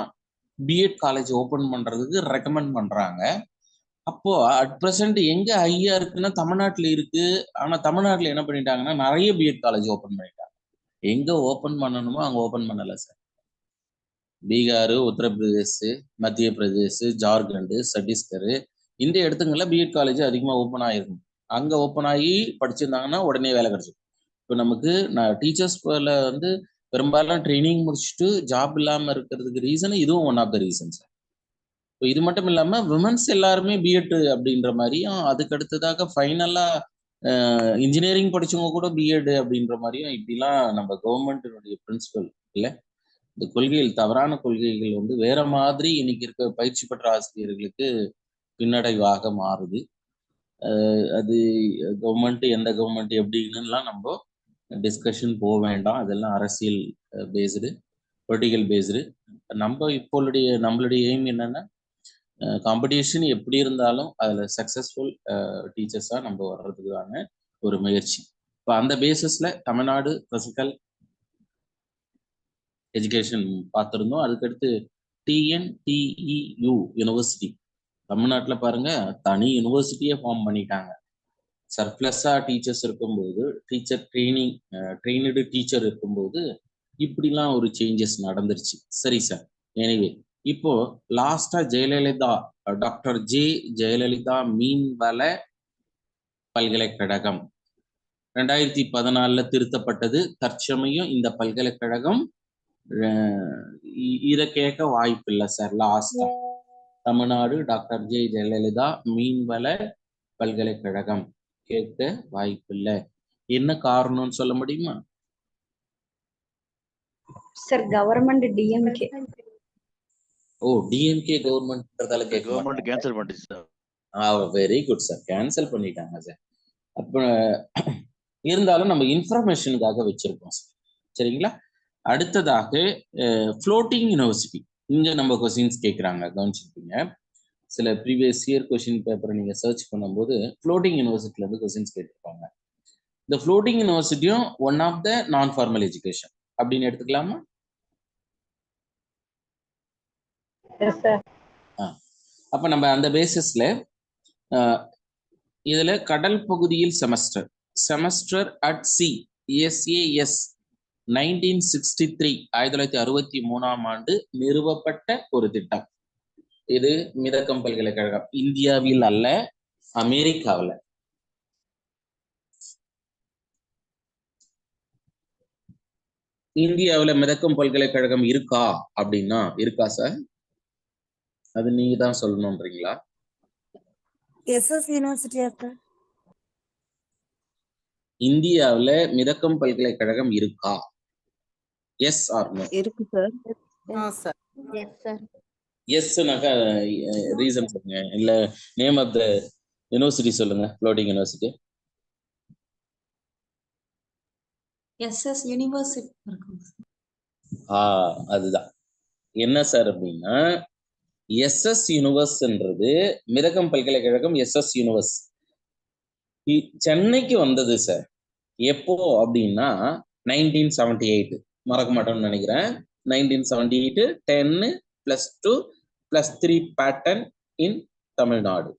பிஎட் காலேஜ் ஓப்பன் பண்றதுக்கு ரெக்கமெண்ட் பண்றாங்க. அப்போ அட் ப்ரெசென்ட் எங்க ஹையா இருக்குன்னா தமிழ்நாட்டில் இருக்கு. ஆனா தமிழ்நாட்டில் என்ன பண்ணிட்டாங்கன்னா நிறைய பிஎட் காலேஜ் ஓப்பன் பண்ணிட்டாங்க. எங்க ஓப்பன் பண்ணணுமோ அங்க ஓப்பன் பண்ணல சார். பீகார், உத்தரப்பிரதேஷ், மத்திய பிரதேஷ், ஜார்க்கண்ட், சத்தீஸ்கர் இந்த இடத்துங்கள்ல பிஎட் காலேஜ் அதிகமாக ஓப்பன் ஆகிருக்கும். அங்கே ஓப்பன் ஆகி படிச்சிருந்தாங்கன்னா உடனே வேலை கிடைச்சிடும். இப்போ நமக்கு நான் டீச்சர்ஸ்ல வந்து பெரும்பாலும் ட்ரைனிங் முடிச்சுட்டு ஜாப் இல்லாமல் இருக்கிறதுக்கு ரீசன் இதுவும் one of the reason sir. இப்போ இது மட்டும் இல்லாமல் விமன்ஸ் எல்லாருமே பிஎட் அப்படின்ற மாதிரியும், அதுக்கு அடுத்ததாக ஃபைனலாக இன்ஜினியரிங் படிச்சவங்க கூட பிஎட் அப்படின்ற மாதிரியும் இப்படிலாம் நம்ம கவர்மெண்ட்டினுடைய பிரின்சிபல் இல்லை, இந்த கொள்கைகள் தவறான கொள்கைகள் வந்து வேற மாதிரி இன்னைக்கு இருக்க பயிற்சி பெற்ற ஆசிரியர்களுக்கு பின்னடைவாக மாறுது. அது கவர்மெண்ட் எந்த கவர்மெண்ட் எப்படின்னுலாம் நம்ம டிஸ்கஷன் போக வேண்டாம். அதெல்லாம் அரசியல் பேஸ்டு, பொலிட்டிக்கல் பேஸ்டு. நம்மளுடைய எய்ம் என்னன்னா காம்படிஷன் எப்படி இருந்தாலும் அதில் சக்ஸஸ்ஃபுல் டீச்சர்ஸாக நம்ம வர்றதுக்கான ஒரு முயற்சி. இப்போ அந்த பேசிஸில் தமிழ்நாடு எஜுகேஷன் பார்த்துருந்தோம். அதுக்கடுத்து டிஎன்டிஇயு யூனிவர்சிட்டி. தமிழ்நாட்டில் பாருங்க தனி யூனிவர்சிட்டியே ஃபார்ம் பண்ணிட்டாங்க. சர்ப்ளஸாக டீச்சர்ஸ் இருக்கும்போது, டீச்சர் ட்ரெயினடு டீச்சர் இருக்கும்போது இப்படிலாம் ஒரு சேஞ்சஸ் நடந்துருச்சு. சரி சார், எனிவே இப்போ லாஸ்டா ஜெயலலிதா, டாக்டர் ஜெயலலிதா மீன்வள பல்கலைக்கழகம் 2014 திருத்தப்பட்டது. தற்சமயம் இந்த பல்கலைக்கழகம் இதை கேட்க வாய்ப்பு இல்லை சார். லாஸ்டா தமிழ்நாடு டாக்டர் ஜெயலலிதா மீன்வள பல்கலைக்கழகம் கேட்க வாய்ப்பில்லை. என்ன காரணம்னு சொல்ல முடியுமா? Sir government DMK. Oh, DMK கவர்மெண்ட்ன்றதால கேட்க கவர்மெண்ட் மாட்டாங்க. கேன்சல் பண்ணிச்சு. வெரி குட் சார், கேன்சல் பண்ணிட்டாங்க சார். அப்ப இருந்தாலும் நம்ம இன்ஃபர்மேஷனுக்காக வச்சிருக்கோம் சார். சரிங்களா? அடுத்ததாக ஃப்ளோட்டிங் யூனிவர்சிட்டி. இங்க நம்ம கொஸ்டின்ஸ் கேட்குறாங்க, கவனிச்சிருப்பீங்க. சில ப்ரீவியஸ் இயர் கொஸ்டின் பேப்பரை நீங்க சர்ச் பண்ணும்போது ஃப்ளோட்டிங் யூனிவர்சிட்டில இருந்து கொஸ்டின்ஸ் கேட்டிருப்பாங்க. இந்த ஃப்ளோட்டிங் யூனிவர்சிட்டியும் one of the non formal education அப்படின்னு எடுத்துக்கலாமா? அப்ப நம்ம அந்த பேசிஸ்ல இதுல கடல் பகுதியில் செமஸ்டர் அட் சி எஸ்ஏஎஸ் 1963 1963 நிறுவப்பட்ட ஒரு திட்டம். இது மிதக்கம் பல்கலைக்கழகம், இந்தியாவில் அல்ல, அமெரிக்காவில். இந்தியாவில் மிதக்கம் பல்கலைக்கழகம் இருக்கா அப்படின்னா இருக்கா சார்? அது நீங்க தான் சொல்லணும்ன்றீங்களா? SS யூனிவர்சிட்டியா sir? இந்தியாவில் மிதக்கம் பல்கலைக்கழகம் இருக்கா? Yes or no? இருக்கு சார். Yes sir. எஸ்னாக்கா ரீசன் சொல்லுங்க, இல்ல நேம் ஆஃப் த யூனிவர்சிட்டி சொல்லுங்க. Floating university SS university. அதுதான். என்ன சார் அப்படின்னா எஸ்எஸ் யூனிவர்ஸ்ன்றது மிதக்கம் பல்கலைக்கழகம் எஸ்எஸ் யூனிவர்ஸ் சென்னைக்கு வந்தது சார். எப்போ அப்படின்னா 1978, மறக்க மாட்டோம்னு நினைக்கிறேன். 1978 10+2+3 பேட்டர்ன் இன் தமிழ்நாடு.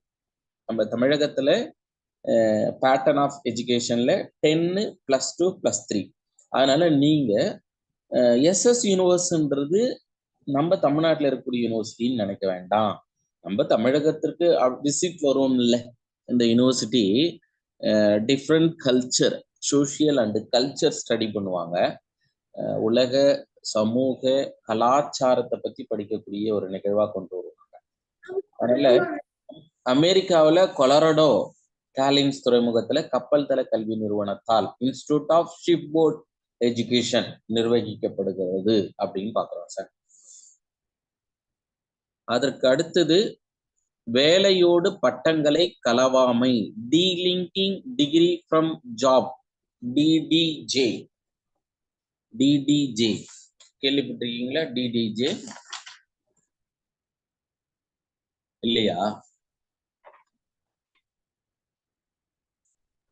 நம்ம தமிழகத்துல பேட்டர்ன் ஆஃப் எஜுகேஷன்ல 10+2+3. அதனால நீங்க எஸ்எஸ் யூனிவர்ஸ்ன்றது நம்ம தமிழ்நாட்டில் இருக்கக்கூடிய யூனிவர்சிட்டின்னு நினைக்க வேண்டாம். நம்ம தமிழகத்திற்கு விசிட் வரும் இல்லை. இந்த university different culture, social and culture study பண்ணுவாங்க. உலக சமூக கலாச்சாரத்தை பத்தி படிக்கக்கூடிய ஒரு நிகழ்வா கொண்டு வருவாங்க. அதனால அமெரிக்காவில் கொலராடோ காலின்ஸ் துறைமுகத்துல கப்பல் தள கல்வி நிறுவனத்தால் institute of ship port education நிர்வகிக்கப்படுகிறது அப்படின்னு பாக்குறோம் சார். அதற்கு அடுத்தது வேலையோடு பட்டங்களை கலவாமை, delinking degree from job, DDJ. கேள்விப்பட்டிருக்கீங்களா? டிடிஜே இல்லையா?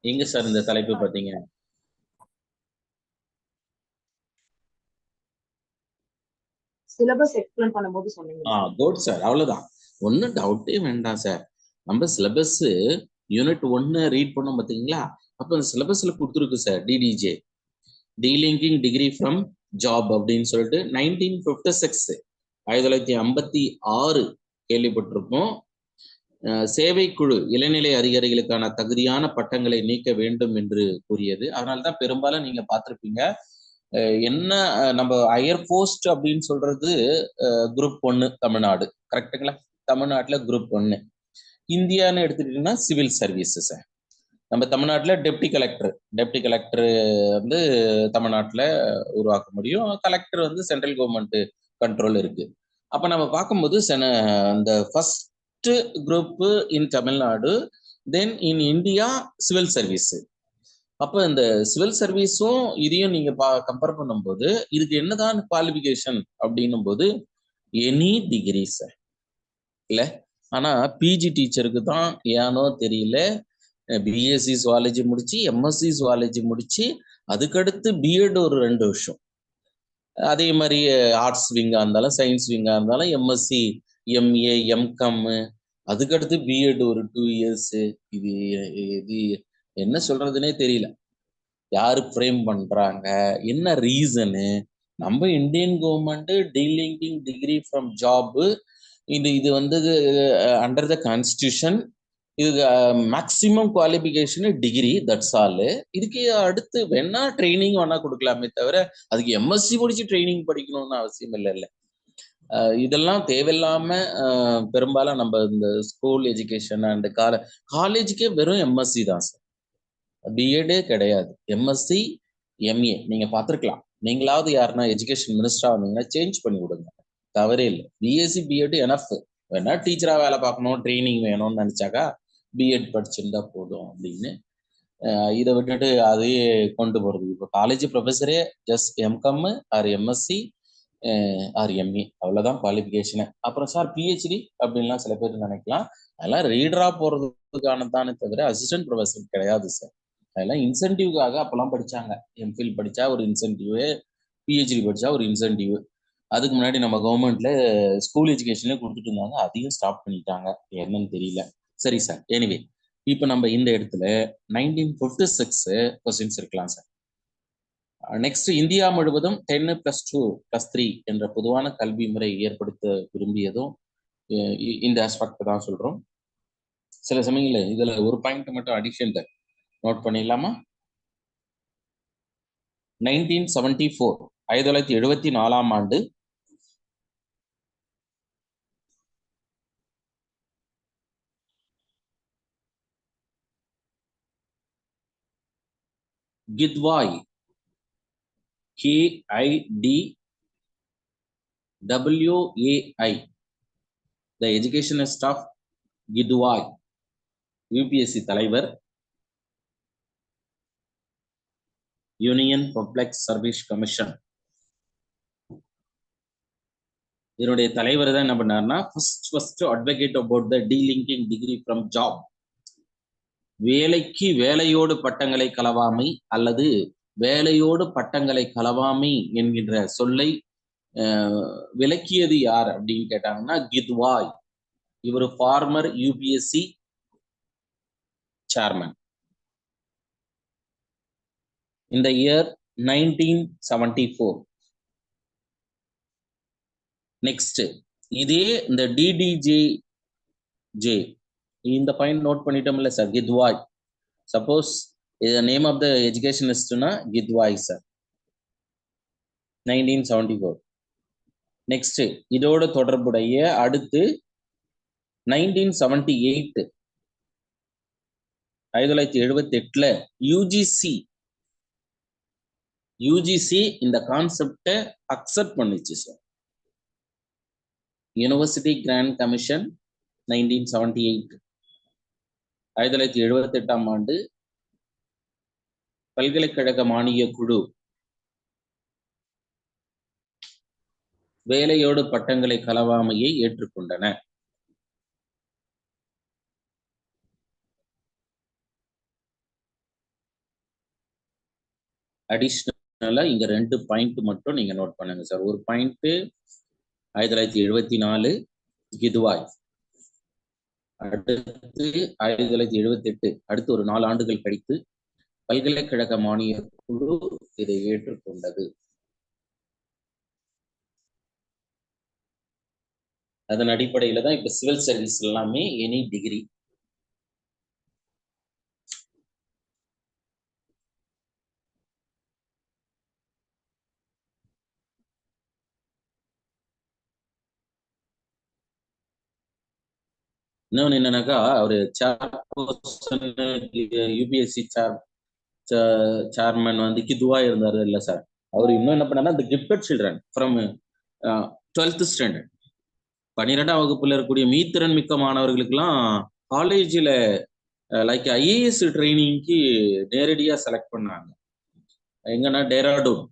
எங்க சார் இந்த தலைப்பு பார்த்தீங்க? சிலபஸ் எக்ஸ்பிளைன் பண்ணும்போது சொன்னீங்க. குட் சார், அவ்வளவுதான், ஒன்றும் டவுட்டே வேண்டாம் சார். நம்ம சிலபஸ் யூனிட் 1 ரீட் பண்ணோம் பார்த்தீங்களா? அப்போ அந்த சிலபஸ்ல கொடுத்துருக்கு sir DDJ, delinking degree from job அப்படின்னு சொல்லிட்டு 1956 கேள்விப்பட்டிருப்போம். சேவைக்குழு இளநிலை அதிகாரிகளுக்கான தகுதியான பட்டங்களை நீக்க வேண்டும் என்று கூறியது. அதனால்தான் பெரும்பாலும் நீங்க பார்த்திருப்பீங்க, என்ன நம்ம ஹையர் போஸ்ட் அப்படின்னு சொல்றது குரூப் 1 தமிழ்நாடு, கரெக்டுங்களா? தமிழ்நாட்டுல குரூப் 1. இந்தியான்னு எடுத்துக்கிட்டீங்கன்னா சிவில் சர்வீசஸ். நம்ம தமிழ்நாட்டுல டெப்டி கலெக்டர் வந்து தமிழ்நாட்டுல உருவாக்க முடியும். கலெக்டர் வந்து சென்ட்ரல் கவர்மெண்ட் கண்ட்ரோல் இருக்கு. அப்ப நம்ம பார்க்கும்போது அந்த first group in Tamil Nadu, then in India civil service. அப்போ இந்த சிவில் சர்வீஸும் இதையும் நீங்க கம்பேர் பண்ணும்போது இதுக்கு என்னதான் குவாலிஃபிகேஷன் அப்படின்னும் போது எனி டிகிரி சார் இல்ல. ஆனா பிஜி டீச்சருக்கு தான் ஏனோ தெரியல பிஎஸ்சி ஜுவாலஜி முடிச்சு, எம்எஸ்சி ஜுவாலஜி முடிச்சு, அதுக்கடுத்து பிஎட் ஒரு 2 வருஷம், அதே மாதிரி ஆர்ட்ஸ் விங்காக இருந்தாலும் சயின்ஸ் விங்காக இருந்தாலும் எம்எஸ்சி, எம்ஏ, எம்காம், அதுக்கடுத்து பிஎட் ஒரு 2 இயர்ஸ். இது இது என்ன சொல்றதுனே தெரியல. யாரு ஃப்ரேம் பண்றாங்க, என்ன ரீசனு? நம்ம Indian government delinking degree from job, இது வந்து அண்டர் த கான்ஸ்டியூஷன். இது maximum qualification degree, that's all. இதுக்கு அடுத்து வேணா ட்ரைனிங் வேணா கொடுக்கலாமே தவிர அதுக்கு எம்எஸ்சி முடிச்சு ட்ரைனிங் படிக்கணும்னு அவசியம் இல்லை. இதெல்லாம் தேவையில்லாம பெரும்பாலும் நம்ம இந்த ஸ்கூல் எஜுகேஷன் அண்ட் காலேஜுக்கே வெறும் எம்எஸ்சி தான் சார், பிஎடே கிடையாது. எம்எஸ்சி, எம்ஏ நீங்க பார்த்துருக்கலாம். நீங்களாவது யாருன்னா எஜுகேஷன் மினிஸ்டரா வந்தீங்கன்னா சேஞ்ச் பண்ணி விடுங்க, தவறே இல்லை. BSc BEd enough. வேணா டீச்சரா வேலை பார்க்கணும், ட்ரைனிங் வேணும்னு நினைச்சாக்கா பிஎட் படிச்சிருந்தா போதும் அப்படின்னு இதை விட்டுட்டு அதையே கொண்டு போறது. இப்போ காலேஜ் ப்ரொஃபஸரே just M Com or MSc or MA, அவ்வளோதான் குவாலிஃபிகேஷனு. அப்புறம் சார் பிஹெச்டி அப்படின்லாம் சில பேர் நினைக்கலாம். அதெல்லாம் ரீடரா போறதுக்கான தானே தவிர அசிஸ்டன்ட் ப்ரொஃபஸர் கிடையாது சார். அதெல்லாம் இன்சென்டிவ்காக அப்பெல்லாம் படிச்சாங்க. எம்ஃபில் படிச்சா ஒரு இன்சென்டிவ், பிஹெச்டி படிச்சா ஒரு இன்சென்டிவ். அதுக்கு முன்னாடி நம்ம கவர்மெண்ட்ல ஸ்கூல் எஜுகேஷன்லேயே கொடுத்துட்டு இருந்தாங்க, அதையும் ஸ்டாப் பண்ணிட்டாங்க, என்னன்னு தெரியல. சரி சார், எனிவே இப்போ நம்ம இந்த இடத்துல 1956 கொஸ்டின்ஸ் இருக்கலாம் சார். நெக்ஸ்ட், இந்தியா முழுவதும் 10+2+3 என்ற பொதுவான கல்வி முறை ஏற்படுத்த விரும்பியதும் இந்த ஆஸ்பெக்ட் தான் சொல்றோம். சில சமயங்கள்ல இதுல ஒரு பாயிண்ட் மட்டும் அடிஷன் நோட் பண்ணிடலாமா? 1974 1974ஆம் ஆண்டு Kidwai, KIDWAI, the educationist of Gidwai, UPSC தலைவர், யூனியன் பப்ளிக் சர்வீஸ் கமிஷன். இதனுடைய தலைவர் தான் என்ன பண்ணாருன்னா, first advocate about the delinking degree from job. வேலையோடு பட்டங்களை கலவாமை அல்லது வேலையோடு பட்டங்களை கலவாமை என்கின்ற சொல்லை விளக்கியது யார் அப்படின்னு கேட்டாங்கன்னா கித்வாய். இவர் ஃபார்மர் யூபிஎஸ்சி சேர்மன். இந்த இயர் 1974. நெக்ஸ்ட், இதே இந்த DDJJ இந்த பாயிண்ட் நோட் பண்ணிட்டோம்ல sir, Kidwai. Suppose name of the எஜுகேஷனிஸ்ட்னா கித்வாய் சார், 1974. நெக்ஸ்ட், இதோட தொடர்புடைய அடுத்து 1978 1978 யூஜிசி இந்த கான்செப்டை அக்செப்ட் பண்ணிச்சு சார். University grant commission 1978. 1978ஆம் ஆண்டு பல்கலைக்கழக மானிய குழு வேலையோடு பட்டங்களை கலவாமையை ஏற்றுக்கொண்டன. அடிஷனலா இங்க 2 பாயிண்ட் மட்டும் நீங்க நோட் பண்ணுங்க சார். ஒரு பாயிண்ட் 1974 கித்வாய், அடுத்து 1978, அடுத்து ஒரு 4 ஆண்டுகள் கழித்து பல்கலைக்கழக மானிய குழு இதை ஏற்றுக்கொண்டது. அதன் அடிப்படையில தான் இப்ப சிவில் சர்வீஸ் எல்லாமே எனி டிகிரி. இன்னொன்னு என்னன்னாக்கா, அவரு யூபிஎஸ்சி சேர்மன் வந்து கித்வாய் இருந்தாரு இல்ல சார். அவர் இன்னும் என்ன பண்ணாருன்னா, இந்த gifted children from 12th standard 12ஆம் வகுப்புல இருக்கக்கூடிய மீத்திறன் மிக்க மாணவர்களுக்கெல்லாம் காலேஜில் லைக் ஐஏஎஸ் ட்ரைனிங்க்கு நேரடியாக செலக்ட் பண்ணாங்க. எங்கன்னா டேராடூன்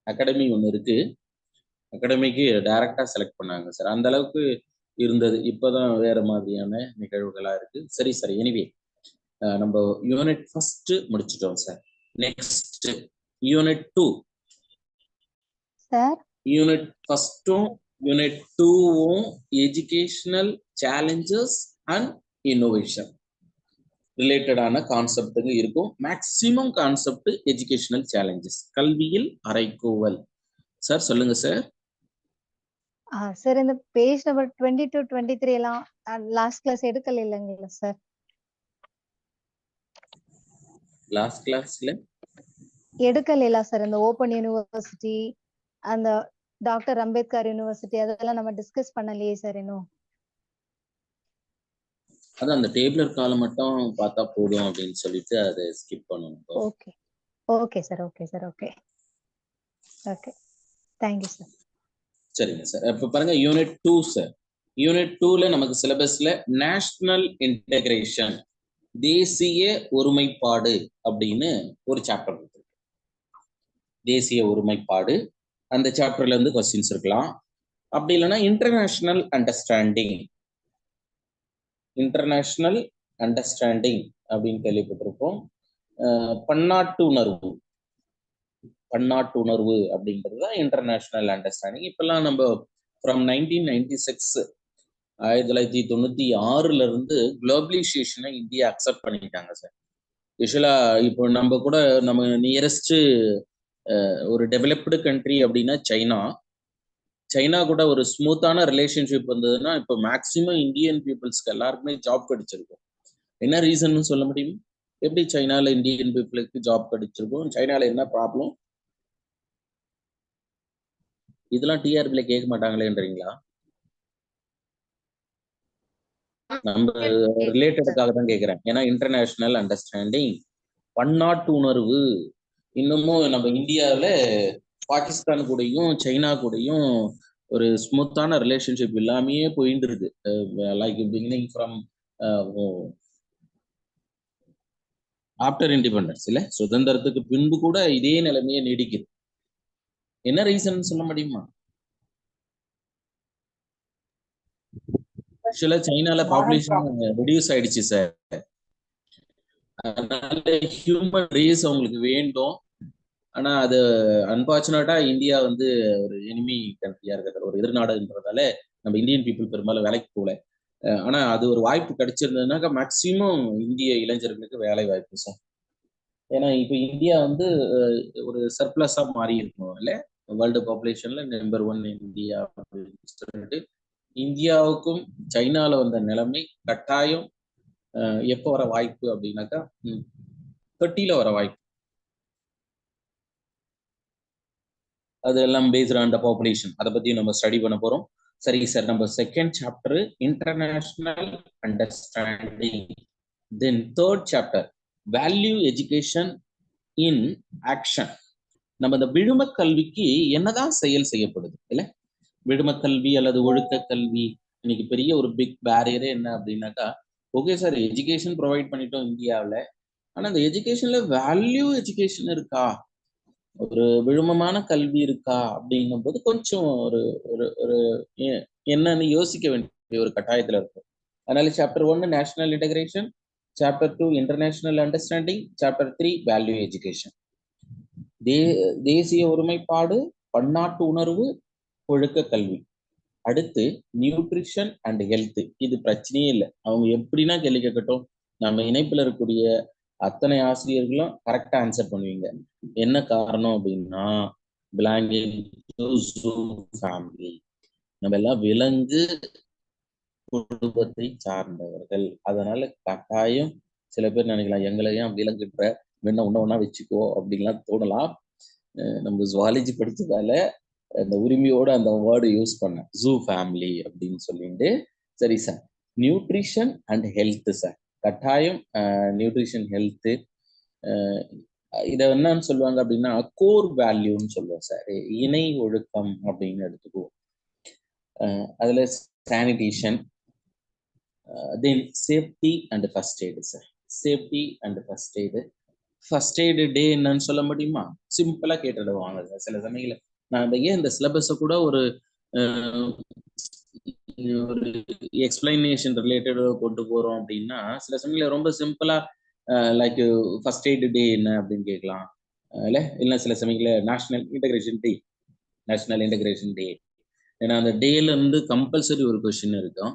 அகாடமி ஒன்று இருக்கு, அகாடமிக்கு டைரக்டா செலக்ட் பண்ணாங்க சார். அந்த அளவுக்கு இருந்தது. இப்போதான் வேற மாதிரியான நிகழ்வுகளா இருக்கு. சரி சார், எனிவே நம்ம யூனிட் 1 முடிச்சிட்டோம் sir. Next unit 2 sir unit ஃபர்ஸ்டும் யூனிட் 2வும் எஜுகேஷனல் சேலஞ்சஸ் அண்ட் இன்னோவேஷன் ரிலேட்டடான கான்செப்டுங்க இருக்கும். மேக்சிமம் கான்செப்ட் எஜுகேஷனல் சேலஞ்சஸ், கல்வியில் அறைகூவல். சார் சொல்லுங்க சார். சார் இந்த பேஜ் நம்பர் 22 23 எல்லாம் லாஸ்ட் கிளாஸ் எடுக்கல இல்லைங்களா சார்? லாஸ்ட் கிளாஸ்ல எடுக்கல சார். இந்த ஓப்பன் யூனிவர்சிட்டி, அந்த டாக்டர் அம்பேத்கர் யூனிவர்சிட்டி அதெல்லாம் நம்ம டிஸ்கஸ் பண்ணலையே சார் இன்னும். அதான் அந்த டேபிளர் காலம் மட்டும் பார்த்தா போதும் அப்படின்னு சொல்லிட்டு அதை ஸ்கிப் பண்ணணும். Okay okay sir. Okay sir. Okay okay thank you sir. சரிங்க சார். இப்போ பாருங்க யூனிட் 2 சார். யூனிட் 2ல நமக்கு சிலபஸ்ல நேஷனல் இன்டெகிரேஷன், தேசிய ஒருமைப்பாடு அப்படின்னு ஒரு சாப்டர் இருக்கு. தேசிய ஒருமைப்பாடு, அந்த சாப்டர்ல இருந்து கொஸ்டின்ஸ் இருக்கலாம். அப்படி இல்லைன்னா இன்டர்நேஷனல் அண்டர்ஸ்டாண்டிங், இன்டர்நேஷனல் அண்டர்ஸ்டாண்டிங் அப்படின்னு கேள்விப்பட்டிருப்போம். பன்னாட்டு உணர்வு, பன்னாட்டு உணர்வு அப்படின்றது தான் இன்டர்நேஷனல் அண்டர்ஸ்டாண்டிங். இப்பெல்லாம் நம்ம ஃப்ரம் 1996 1996 இருந்து குளோபலைசேஷனை இந்தியா அக்செப்ட் பண்ணிட்டாங்க சார். யூஸ்வலா இப்போ நம்ம கூட நம்ம நியரஸ்ட் ஒரு டெவலப்டு கண்ட்ரி அப்படின்னா சைனா. சைனா கூட ஒரு ஸ்மூத்தான ரிலேஷன்ஷிப் வந்ததுன்னா இப்போ மேக்சிமம் இந்தியன் பீப்புள்ஸ்க்கு எல்லாருக்குமே ஜாப் கிடைச்சிருக்கும். என்ன ரீசன் சொல்ல முடியும்? எப்படி சைனால இந்தியன் பீப்புளுக்கு ஜாப் கிடைச்சிருக்கும்? சைனால என்ன ப்ராப்ளம்? இதெல்லாம் டிஆர்பில கேட்க மாட்டாங்களேன்றீங்களா? நம்ம ரிலேட்டடுக்காக தான் கேட்கிறேன். ஏன்னா இன்டர்நேஷனல் அண்டர்ஸ்டாண்டிங், பன்னாட்டு உணர்வு. இன்னமும் நம்ம இந்தியாவில் பாகிஸ்தான் கூடயும் சைனா கூடயும் ஒரு ஸ்மூத்தான ரிலேஷன்ஷிப் இல்லாமையே போயிட்டு இருக்கு. Like beginning from after independence, இல்ல சுதந்திரத்துக்கு பின்பு கூட இதே நிலைமையே நீடிக்குது. என்ன ரீசன் சொல்ல முடியுமா? ஆக்சுவலா சைனால பாப்புலேஷன் ரெடியூஸ் ஆயிடுச்சு சார். அதனால ஹியூமன் ரேஸ் அவங்களுக்கு வேண்டும். ஆனா அது அன்பார்ச்சுனேட்டா இந்தியா வந்து ஒரு எனிமி கண்ட்ரியா இருக்கிற ஒரு எதிர்நாடுன்றதால நம்ம இந்தியன் பீப்புள் பெரும்பாலும் வேலைக்கு போகல. ஆனா அது ஒரு வாய்ப்பு கிடைச்சிருந்ததுனாக்கா மேக்சிமம் இந்திய இளைஞர்களுக்கு வேலை வாய்ப்பு சார். ஏன்னா இப்ப இந்தியா வந்து ஒரு சர்ப்ளஸா மாறி இருக்கணும் இல்ல, வேர்ல்டு பாப்புலேஷன்ல நம்பர் 1 இந்தியா அப்படின்னு சொல்லிட்டு இந்தியாவுக்கும் சைனால வந்த நிலைமை கட்டாயம் எப்போ வர வாய்ப்பு அப்படின்னாக்கா 30ல வர வாய்ப்பு. அதெல்லாம் பேஸ்ட் ஆன் த பாப்புலேஷன். அதை பத்தி நம்ம ஸ்டடி பண்ண போறோம். சரி சார், நம்ம second chapter international understanding, then third chapter value education in action. நம்ம இந்த விழும கல்விக்கு என்னதான் செயல் செய்யப்படுது இல்ல, விழும கல்வி அல்லது ஒழுக்க கல்வி இன்னைக்கு பெரிய ஒரு பிக் பேரியரே என்ன அப்படின்னாக்கா, ஓகே சார் எஜுகேஷன் ப்ரொவைட் பண்ணிட்டோம் இந்தியாவில், ஆனா இந்த எஜுகேஷன்ல வேல்யூ எஜுகேஷன் இருக்கா, ஒரு விழுமமான கல்வி இருக்கா அப்படின்னும் போது கொஞ்சம் ஒரு ஒரு ஒரு என்னன்னு யோசிக்க வேண்டிய ஒரு கட்டாயத்துல இருக்கும். அதனால chapter 1 national integration, chapter 2 international understanding, chapter 3 value education. தேசிய ஒருமைப்பாடு, பன்னாட்டு உணர்வு, ஒழுக்க கல்வி. அடுத்து நியூட்ரிஷன் அண்ட் ஹெல்த். இது பிரச்சனையே இல்லை, அவங்க எப்படின்னா கேள்வி கேட்கட்டும், நம்ம இணைப்புல இருக்கக்கூடிய அத்தனை ஆசிரியர்களும் கரெக்டா ஆன்சர் பண்ணுவீங்க. என்ன காரணம் அப்படின்னா பிலாங்கிங் டு ஜூ ஃபேமிலி, நம்ம எல்லாம் விலங்கு குடும்பத்தை சார்ந்தவர்கள். அதனால கட்டாயம் சில பேர் நினைக்கலாம் எங்களையும் விலங்குன்ற வேணா ஒன்னா வச்சுக்கோ அப்படின்லாம் தோணலாம். நம்ம ஜுவாலஜி படிச்சதால அந்த உரிமையோட அந்த வேர்டு யூஸ் பண்ண ஜூ ஃபேமிலி அப்படின்னு சொல்லிட்டு. சரி sir, nutrition and health sir, கட்டாயம் நியூட்ரிஷன் ஹெல்த்து. இதை என்னன்னு சொல்லுவாங்க அப்படின்னா கோர் வேல்யூன்னு சொல்லுவோம் சார், இணை ஒழுக்கம் அப்படின்னு எடுத்துக்குவோம். அதுல sanitation, then safety and first aid sir. Safety and first aid. First aid day என்னன்னு சொல்ல முடியுமா? சிம்பிளா கேட்டுடுவாங்க சார் சில சமயங்கள. நான் ஏன் இந்த சிலபஸை கூட ஒரு ஒரு எக்ஸ்பிளனேஷன் ரிலேட்டட் கொண்டு போறோம் அப்படின்னா சில சமயங்கள ரொம்ப சிம்பிளா லைக் ஃபர்ஸ்ட் எய்டு டே என்ன அப்படின்னு கேட்கலாம் இல்ல, இல்லை சில சமயங்கள national integration day national integration day. ஏன்னா அந்த டேல இருந்து கம்பல்சரி ஒரு கொஸ்டின் இருக்கும்.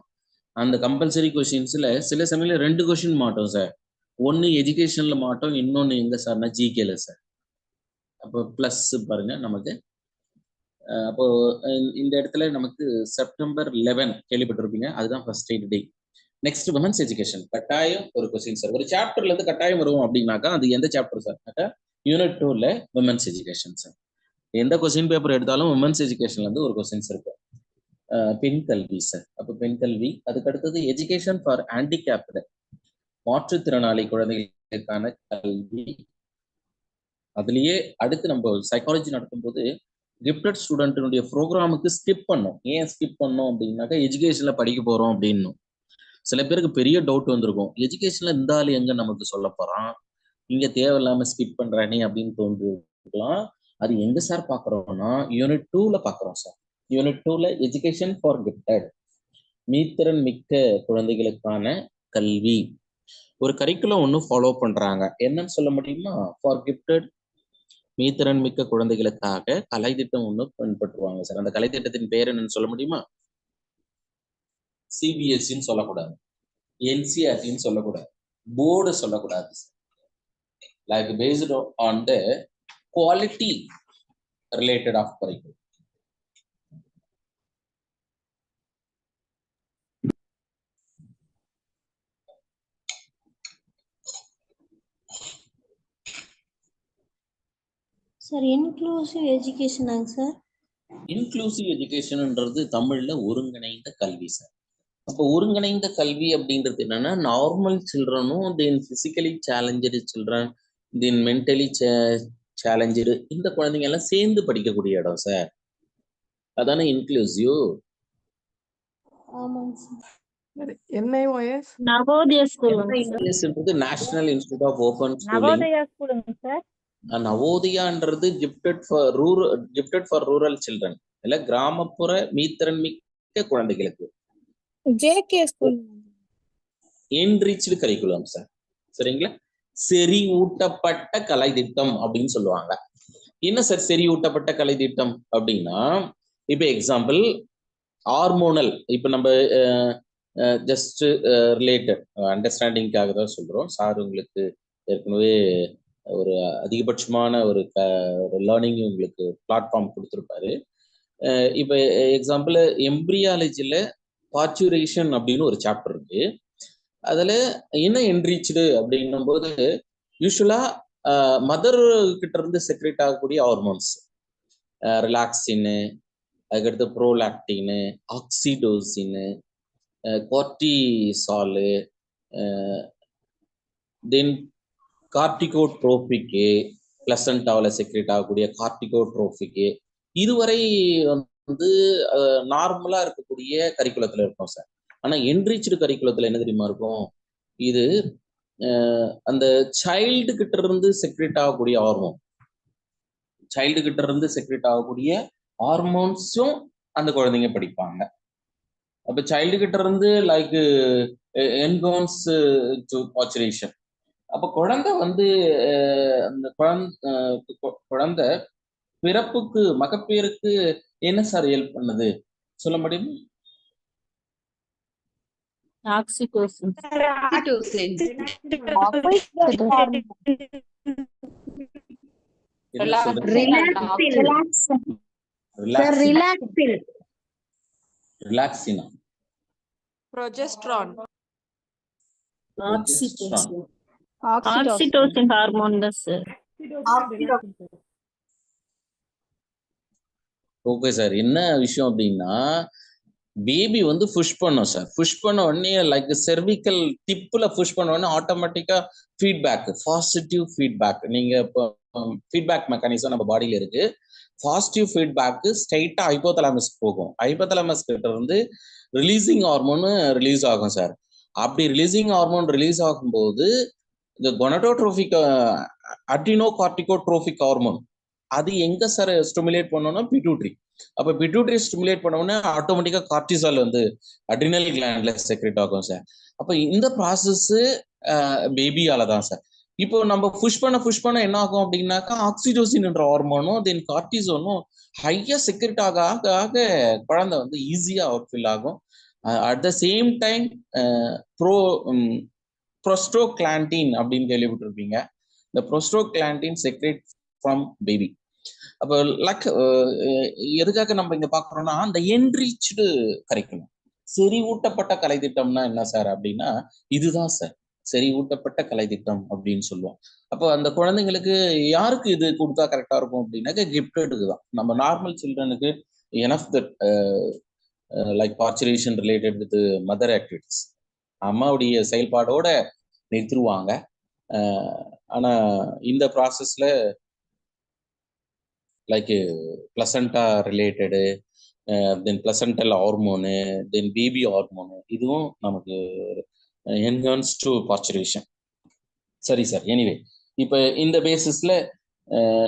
அந்த கம்பல்சரி கொஸ்டின்ஸ்ல சில சமயம் 2 கொஸ்டின் மாட்டோம் சார். ஒன்னு எஜுகேஷன்ல மாட்டோம், இன்னொன்னு எங்க சார்னா ஜிகேல சார். அப்போ பிளஸ் பாருங்க நமக்கு. அப்போ இந்த இடத்துல நமக்கு செப்டம்பர் 11 கேள்விப்பட்டிருப்பீங்க, அதுதான் ஃபர்ஸ்ட் எய்ட் டே. நெக்ஸ்ட் விமன்ஸ் எஜுகேஷன் கட்டாயம் ஒரு கொஸ்டின் சார். ஒரு சாப்டர்ல இருந்து கட்டாயம் வரும் அப்படின்னாக்கா அது எந்த சாப்டர் சார்? யூனிட் 2ல விமன்ஸ் எஜுகேஷன் சார். எந்த கொஸ்டின் பேப்பர் எடுத்தாலும் விமன்ஸ் எஜுகேஷன்ல இருந்து ஒரு கொஸ்டின்ஸ் இருக்கும். பெண் கல்வி சார். அப்போ பெண் கல்வி, அதுக்கு அடுத்தது எஜுகேஷன் ஃபார் ஹேண்டிகேப்டு, மாற்றுத்திறனாளி குழந்தைகளுக்கான கல்வி. அதுலயே அடுத்து நம்ம சைக்காலஜி நடக்கும்போது கிஃப்டட் ஸ்டூடெண்ட்டினுடைய ப்ரோக்ராமுக்கு ஸ்கிப் பண்ணோம். ஏன் ஸ்கிப் பண்ணோம் அப்படின்னாக்கா எஜுகேஷன்ல படிக்க போறோம் அப்படின்னு. சில பேருக்கு பெரிய டவுட் வந்திருக்கும், எஜுகேஷன்ல இந்த ஆள் எங்க நமக்கு சொல்ல போறான், இங்க தேவையில்லாம ஸ்கிப் பண்றானே அப்படின்னு தோன்றிருக்கலாம். அது எங்க சார் பாக்குறோம்னா யூனிட் 2ல பாக்குறோம் சார். யூனிட் 2ல எஜுகேஷன் ஃபார் கிஃப்டட், மீத்திறன் மிக்க குழந்தைகளுக்கான கல்வி. ஒரு கரிக்குலம் ஒன்று ஃபாலோ பண்றாங்க, என்னன்னு சொல்ல முடியுமா? ஃபார் கிஃப்டட், மீத்திறன் மிக்க குழந்தைகளுக்காக கலை திட்டம் ஒன்று பின்பற்றுவாங்க சார். அந்த கலை திட்டத்தின் பேர் என்னன்னு சொல்ல முடியுமா? சிபிஎஸ்சின்னு சொல்லக்கூடாது, என்சிஆர்டின்னு சொல்லக்கூடாது, போர்டு சொல்லக்கூடாது. Like based on the quality related of curriculum. Sir inclusive எஜுகேஷனாங்க சார்? இன்க்ளூசிவ் எஜுகேஷன்ன்றது தமிழ்ல ஒருங்கிணைந்த கல்வி சார். அப்போ ஒருங்கிணைந்த கல்வி அப்படின்றது என்னன்னா நார்மல் சில்ட்ரனும் then physically challenged children, then mentally challenged, இந்த குழந்தைங்க எல்லாம் சேர்ந்து படிக்கக்கூடிய இடம் சார். அதானே இன்க்ளூசிவ். ஆமாங்க sir. NIOS Navodaya school national institute of open schooling. Navodaya ஸ்கூலுங்க சார். நவோதயான்றது கிஃப்டட் ஃபார் ரூரல் சில்ட்ரன், இல்ல கிராமப்புற மீத்திறன் மிக்க குழந்தைகளுக்கு. JK school enriched curriculum sir. சரிங்களா? செறிவூட்டப்பட்ட கலை திட்டம் அப்படின்னு சொல்லுவாங்க. என்ன சார் செறிவூட்டப்பட்ட கலை திட்டம் அப்படின்னா, இப்ப எக்ஸாம்பிள் ஹார்மோனல், இப்ப நம்ம ஜஸ்ட் ரிலேட்டட் அண்டர்ஸ்டாண்டிங்காக தான் சொல்றோம் சார். உங்களுக்கு ஏற்கனவே ஒரு அதிகபட்சமான ஒரு லேர்னிங் உங்களுக்கு பிளாட்ஃபார்ம் கொடுத்துருப்பாரு. இப்போ எக்ஸாம்பிள் எம்பிரியாலஜில பார்ச்சுரேஷன் அப்படின்னு ஒரு சாப்டர் இருக்கு. அதுல என்ன என்ரிச்டு அப்படின்னும் போது யூஸ்வலா மதர் கிட்ட இருந்து செக்ரேட் ஆகக்கூடிய ஹார்மோன்ஸ், ரிலாக்சின்னு, அதுக்கடுத்து ப்ரோலாக்டின்னு, ஆக்சிடோசின்னு, கார்டிசாலு, தென் கார்டிகோட்ரோபிக்கு, பிளசண்டாவில் செக்ரேட் ஆகக்கூடிய கார்டிகோட்ரோபிக்கு, இதுவரை வந்து நார்மலா இருக்கக்கூடிய கரிக்குலத்துல இருக்கும் சார். ஆனா என்ரிச்டு கரிக்குலத்துல என்ன தெரியுமா இருக்கும்? இது அந்த சைல்டு கிட்ட இருந்து செக்ரேட் ஆகக்கூடிய ஹார்மோன், சைல்டு கிட்ட இருந்து செக்ரேட் ஆகக்கூடிய ஹார்மோன்ஸும் அந்த குழந்தைங்க படிப்பாங்க. அப்ப சைல்டு கிட்ட இருந்து லைக் என்கோன்ஸ் டு பார்ச்சுரேஷன். அப்ப குழந்தை வந்து அந்த குழந்தை பிறப்புக்கு மகப்பேருக்கு என்ன சார் ஹெல்ப் பண்ணுது சொல்ல முடியுமா? ஆக்சிடோசின். ரிலாக்ஸினா, progesterone ஆக்சிடோசின் ஹார்மோன் தான் சார். Okay sir. என்ன விஷயம் அப்படின்னா பேபி வந்து புஷ் பண்ணும் சார். புஷ் பண்ண உடனே லைக் செர்விக்கல் டிப்ல புஷ் பண்ண உடனே ஆட்டோமேட்டிக்கா ஃபீட்பேக், பாசிட்டிவ் ஃபீட்பேக், நீங்க இப்போ ஃபீட்பேக் மெக்கானிசம் நம்ம பாடியில இருக்கு. பாசிட்டிவ் ஃபீட்பேக் ஸ்ட்ரைட்டா ஹைபோதலாமஸ் போகும். ஹைபோதலாமஸ் கிட்ட இருந்து ரிலீசிங் ஹார்மோன் ரிலீஸ் ஆகும் சார். அப்படி ரிலீசிங் ஹார்மோன் ரிலீஸ் ஆகும்போது இந்த கொனடோட்ரோபிக் அட்ரினோ கார்டிகோட்ரோபிக் ஹார்மோன் அது எங்க சார் ஸ்டிமுலேட் பண்ணோம்னா பிட்யூட்ரி. அப்ப பிட்யூட்ரி ஸ்டிமுலேட் பண்ணோம்னா ஆட்டோமேட்டிக்கா கார்டிசால் வந்து அட்ரினல் கிளாண்ட்ல செக்ரேட் ஆகும் சார். அப்ப இந்த ப்ராசஸ் பேபியால தான் சார். இப்போ நம்ம புஷ் பண்ண என்ன ஆகும் அப்படின்னாக்கா ஆக்சிடோசின் என்ற ஹார்மோனும் தென் கார்டிசோனும் ஹையா செக்ரெட் ஆக குழந்தை வந்து ஈஸியா அவுட்ஃபில் ஆகும். At the same time pro prostaglandin அப்படின்னு கேள்விப்பட்டிருப்பீங்க. இந்த ப்ரோஸ்டோகிளாண்டின் செக்ரெட் ஃப்ரம் பேபி. அப்போ எதுக்காக நம்ம இங்க பாக்குறோம்னா அந்த என்ரிச்டு கரிக்குலம், செறிவூட்டப்பட்ட கலை திட்டம்னா என்ன சார் அப்படின்னா இதுதான் சார் செறிவூட்டப்பட்ட கலை திட்டம் அப்படின்னு சொல்லுவோம். அப்போ அந்த குழந்தைங்களுக்கு யாருக்கு இது கொடுத்தா கரெக்டா இருக்கும் அப்படின்னாக்க கிஃப்டடுக்கு தான். நம்ம நார்மல் சில்ட்ரனுக்கு enough that like parturition related with mother activities அம்மாவுடைய செயல்பாடோட நிறுத்துருவாங்க. ஆனா இந்த ப்ராசஸ்ல like placenta related, then placental hormone, then baby hormone, இதுவும் நமக்கு என்ஹான்ஸ் டு பார்ச்சுரேஷன். சரி சார், எனிவே இப்போ இந்த பேசிஸ்ல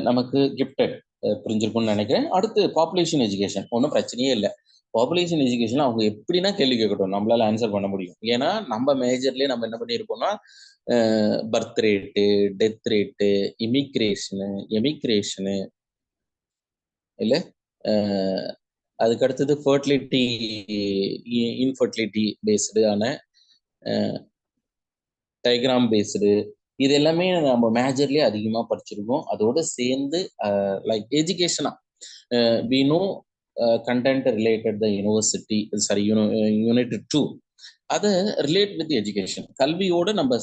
நமக்கு கிஃப்டட் புரிஞ்சிருக்கும்னு நினைக்கிறேன். அடுத்து பாப்புலேஷன் எஜுகேஷன் ஒன்றும் பிரச்சனையே இல்லை. பாப்புலேஷன் எஜுகேஷன் அவங்க எப்படின்னா கேள்வி கேட்கட்டும், நம்மளால ஆன்சர் பண்ண முடியும். ஏன்னா நம்ம மேஜர்லேயே நம்ம என்ன பண்ணியிருக்கோம்னா birth rate, death rate, emigration இல்லை, அதுக்கு அடுத்தது ஃபர்டிலிட்டி, இன்ஃபர்டிலிட்டி பேஸ்டான டயக்ராம் பேஸ்டு, இது எல்லாமே நம்ம மேஜர்லேயே அதிகமாக படிச்சிருக்கோம். அதோட சேர்ந்து லைக் எஜுகேஷனா we know content related the university, sorry unit 2, அதை ரிலேட் வித் எஜுகேஷன். கல்வியோட நம்ம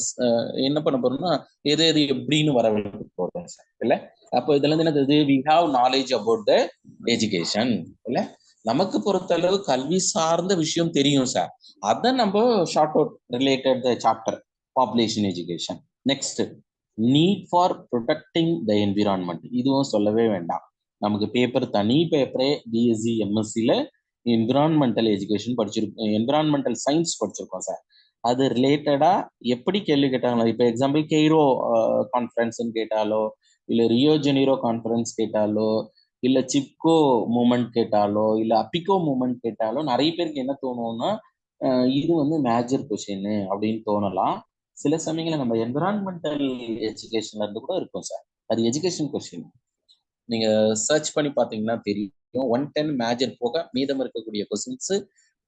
என்ன பண்ண போறோம்னா எது எப்படின்னு வரவழைக்க போறோம் சார் இல்லை. அப்போ இதுல இருந்து என்னது, we have knowledge about the education இல்லை. நமக்கு பொறுத்தளவு கல்வி சார்ந்த விஷயம் தெரியும் சார், அதை நம்ம short out related the chapter population education. Next, need for protecting the environment, இதுவும் சொல்லவே வேண்டாம். நமக்கு பேப்பர் தனி பேப்பரே பிஎஸ்சி எம்எஸ்சியில என்விரான்மெண்டல் எஜுகேஷன் படிச்சிருக்கோம், என்விரான்மெண்டல் சயின்ஸ் படிச்சிருக்கோம் சார். அது ரிலேட்டடா எப்படி கேள்வி கேட்டாங்களோ, இப்போ எக்ஸாம்பிள் கெய்ரோ கான்ஃபரன்ஸ்ன்னு கேட்டாலோ, இல்லை ரியோ ஜெனீரோ கான்ஃபரன்ஸ் கேட்டாலோ, இல்லை சிப்கோ மூமெண்ட் கேட்டாலோ, இல்லை அப்பிகோ மூமெண்ட் கேட்டாலோ நிறைய பேருக்கு என்ன தோணும்னா இது வந்து மேஜர் கொஸ்டின் அப்படின்னு தோணலாம். சில சமயங்களில் நம்ம என்விரான்மெண்டல் எஜுகேஷன்ல இருந்து கூட இருக்கும் சார், அது எஜுகேஷன் கொஸ்டின். நீங்க சர்ச் பண்ணி பார்த்தீங்கன்னா தெரியும். 110 மேஜர் போக மீதம் இருக்கக்கூடிய கொஸ்டின்ஸ்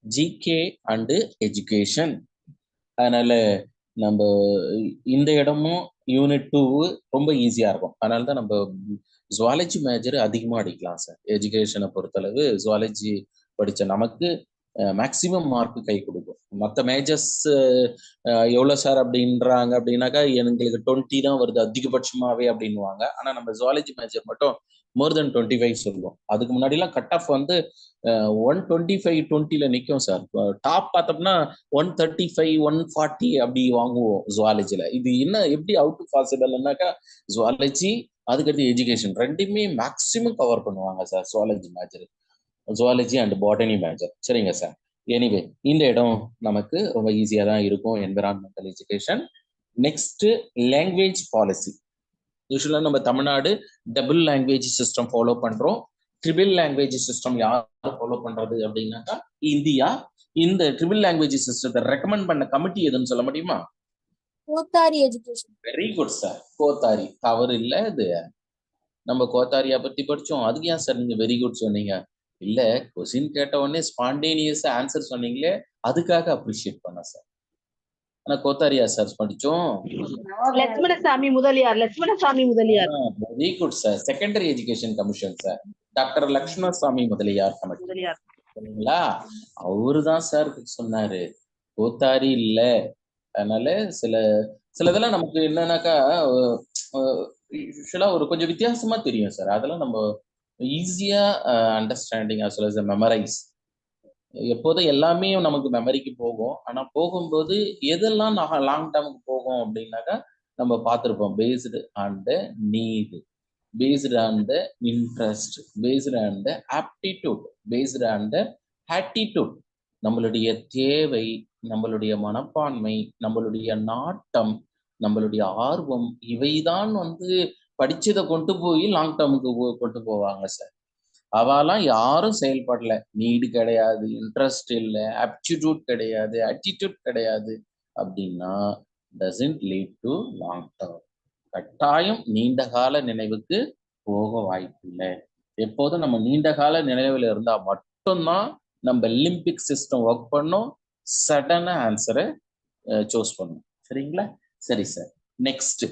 ஜிகே அண்டு எஜுகேஷன். அதனால நம்ம இந்த இடமும் யூனிட் 2 ரொம்ப ஈஸியா இருக்கும். அதனால தான் நம்ம ஜுவாலஜி மேஜர் அதிகமாக அடிக்கலாம் சார். எஜுகேஷனை பொறுத்தளவு ஜுவாலஜி படித்த நமக்கு மேக்சிமம் மார்க் கை கொடுக்கும். மற்ற மேஜர்ஸ் எவ்வளோ சார் அப்படின்றாங்க அப்படின்னாக்கா எங்களுக்கு 20 தான் வருது அதிகபட்சமாகவே அப்படின்வாங்க. ஆனால் நம்ம ஜுவாலஜி மேஜர் மட்டும் மோர் தென் 25 சொல்லுவோம். அதுக்கு முன்னாடிலாம் கட் ஆஃப் வந்து 125-20 நிற்கும் சார். டாப் பார்த்தோம்னா 135 140 அப்படி வாங்குவோம் ஜுவாலஜியில். இது என்ன எப்படி அவுட் பாசிபிள்னாக்கா ஜுவாலஜி அதுக்கடுத்து எஜுகேஷன் ரெண்டுமே மேக்சிமம் கவர் பண்ணுவாங்க sir zoology major, zoology and botany major. சரிங்க சார், எனிவே இந்த இடம் நமக்கு ரொம்ப ஈஸியாக தான் இருக்கும், environmental education. Next, language policy. யூஸ்வலாக நம்ம Tamil Nadu double language system follow பண்றோம். ட்ரிபிள் லாங்குவேஜ் சிஸ்டம் யார் ஃபாலோ பண்றது அப்படின்னாக்கா இந்தியா. இந்த ட்ரிபிள் லாங்குவேஜ் சிஸ்டத்தை ரெக்கமெண்ட் பண்ண கமிட்டி எதுன்னு சொல்ல முடியுமா? Kothari education. Very good sir, Kothari. தவறு இல்லை, இது நம்ம கோத்தாரியா பத்தி படிச்சோம். அதுக்கு ஏன் சார் நீங்க வெரி குட் சொன்னீங்க? இல்ல, கொஸ்டின் கேட்ட உடனே ஸ்பான்டேனியஸ் ஆன்சர் சொன்னீங்களே, அதுக்காக அப்ரிஷியேட் பண்ண சார். ஆனா கோத்தாரியா சார் படிச்சோம். Lakshmanaswami Mudaliar. Very good sir. Secondary education commission sir, doctor Lakshmanaswami Mudaliar committee சரிங்களா? அவரு தான் சார் சொன்னாரு, கோத்தாரி இல்ல. அதனால சில இதெல்லாம் நமக்கு என்னன்னாக்கா யூஸ்வலா ஒரு கொஞ்சம் வித்தியாசமா தெரியும் சார். அதெல்லாம் நம்ம ஈஸியா understanding as well as memorise. எப்போதும் எல்லாமே நமக்கு மெமரிக்கு போகும். ஆனா போகும்போது எதெல்லாம் லாங் டேர்முக்கு போகும் அப்படின்னாக்கா நம்ம பார்த்துருப்போம். Based on the need, based on the interest, based on the aptitude, based on the attitude. நம்மளுடைய தேவை, நம்மளுடைய மனப்பான்மை, நம்மளுடைய நாட்டம், நம்மளுடைய ஆர்வம், இவைதான் வந்து படிச்சதை கொண்டு போய் லாங் டேர்முக்கு கொண்டு போவாங்க சார். அவெல்லாம் யாரும் செயல்படல. நீடு கிடையாது, இன்ட்ரெஸ்ட் இல்லை, ஆப்டிடியூட் கிடையாது, ஆட்டிடியூட் கிடையாது அப்படின்னா doesn't lead to long term. கட்டாயம் நீண்ட கால நினைவுக்கு போக வாய்ப்பில்லை. எப்போதும் நம்ம நீண்ட கால நினைவில் இருந்தா மட்டும்தான் நம்ம லிம்பிக் சிஸ்டம் ஒர்க் பண்ணும், சடனா ஆன்சரை சூஸ் பண்ணும். சரிங்களா? சரி sir. Next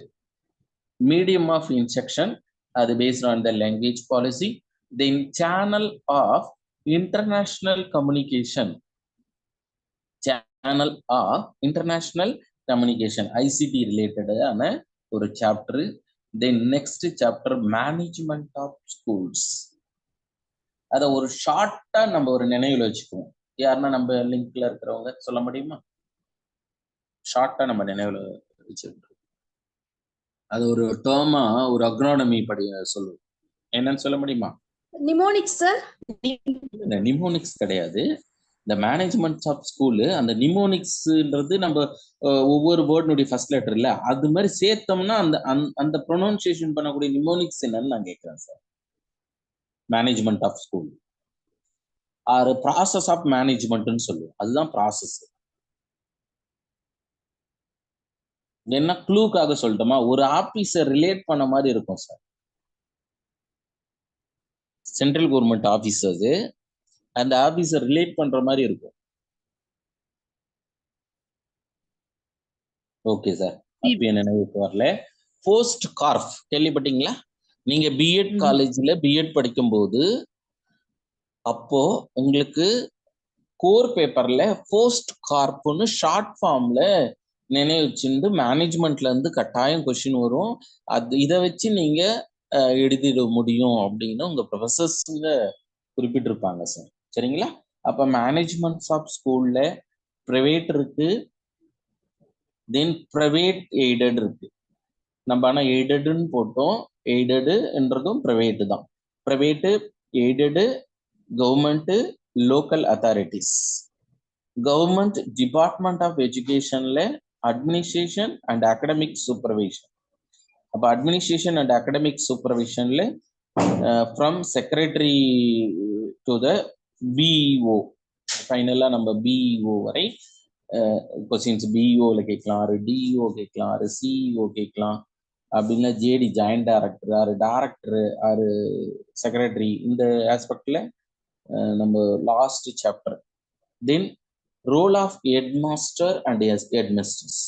medium of instruction, அது based on the language policy. Then channel of international communication, channel of international communication ICT ரிலேட்டடான ஒரு chapter. Then next chapter management of schools. அதை ஒரு ஷார்ட்டா நம்ம ஒரு நினைவில் வச்சுக்குவோம். யாருன்னா நம்ம லிங்க்ல இருக்கிறவங்க சொல்ல முடியுமா? ஷார்ட்டா நம்ம நினைவில் வச்சுருக்கோம். அது ஒரு டேர்மா, ஒரு அக்ரானமி படி சொல்லுவோம். என்னன்னு சொல்ல முடியுமா? Mnemonics sir. நிமோனிக்ஸ் கிடையாது. இந்த மேனேஜ்மெண்ட் ஆஃப் ஸ்கூலு, அந்த நிமோனிக்ஸ்ன்றது நம்ம ஒவ்வொரு வேர்டுனுடைய ஃபர்ஸ்ட் லெட்டர் இல்லை, அது மாதிரி சேர்த்தோம்னா அந்த அந்த ப்ரொனவுன்சியேஷன் பண்ணக்கூடிய நிமோனிக்ஸ் என்னன்னு நான் கேட்குறேன் sir. Management of school or process of மேனேஜ்மெண்ட்னு சொல்லுவோம். அதுதான் ப்ராசஸ். என்ன க்ளூக்காக சொல்லட்டுமா? ஒரு ஆபீஸை ரிலேட் பண்ண மாதிரி இருக்கும் சார். சென்ட்ரல் கவர்மெண்ட் ஆபீசர்ஸ் அந்த ஆபீஸை ரிலேட் பண்ற மாதிரி இருக்கும். ஓகே சார், அப்ப என்ன நினைவுக்கு வரல. போஸ்ட் கார்ஃப் கேள்விப்பட்டீங்களா? நீங்க பிஎட் காலேஜ்ல பிஎட் படிக்கும்போது அப்போ உங்களுக்கு கோர் பேப்பர்ல போஸ்ட் கார்ப்னு ஷார்ட் ஃபார்ம்ல நினைவு வச்சுட்டு மேனேஜ்மெண்ட்ல இருந்து கட்டாயம் கொஸ்டின் வரும். அது இதை வச்சு நீங்க எழுதிட முடியும் அப்படின்னு உங்க ப்ரொஃபசர்ஸுங்க குறிப்பிட்டிருப்பாங்க சார். சரிங்களா? அப்ப மேனேஜ்மெண்ட் ஆஃப் ஸ்கூல்ல பிரைவேட் இருக்கு, தென் பிரைவேட் எய்டட் இருக்கு. நம்ம ஆனா எய்டடுன்னு போட்டோம். எய்டடுன்றதும் பிரைவேட்டு தான். Private, aided, government, local authorities. Government department of எஜுகேஷன்ல அட்மினிஸ்ட்ரேஷன் அண்ட் அகடமிக் சூப்பர்விஷன். அப்போ அட்மினிஸ்ட்ரேஷன் அண்ட் அகடமிக் சூப்பர்விஷன்ல from secretary to the BEO, ஃபைனலாக நம்ம பிஇஓ வரை கொஸ்டின்ஸ் பிஇஓல கேட்கலாம், ஆறு டிஇஓ கேட்கலாம், ஆறு சிஇஓ கேட்கலாம், அப்படின்னா JD joint director, or director, or secretary. இந்த ஆஸ்பெக்ட்ல நம்ம last chapter. Then role of headmaster and headmistress.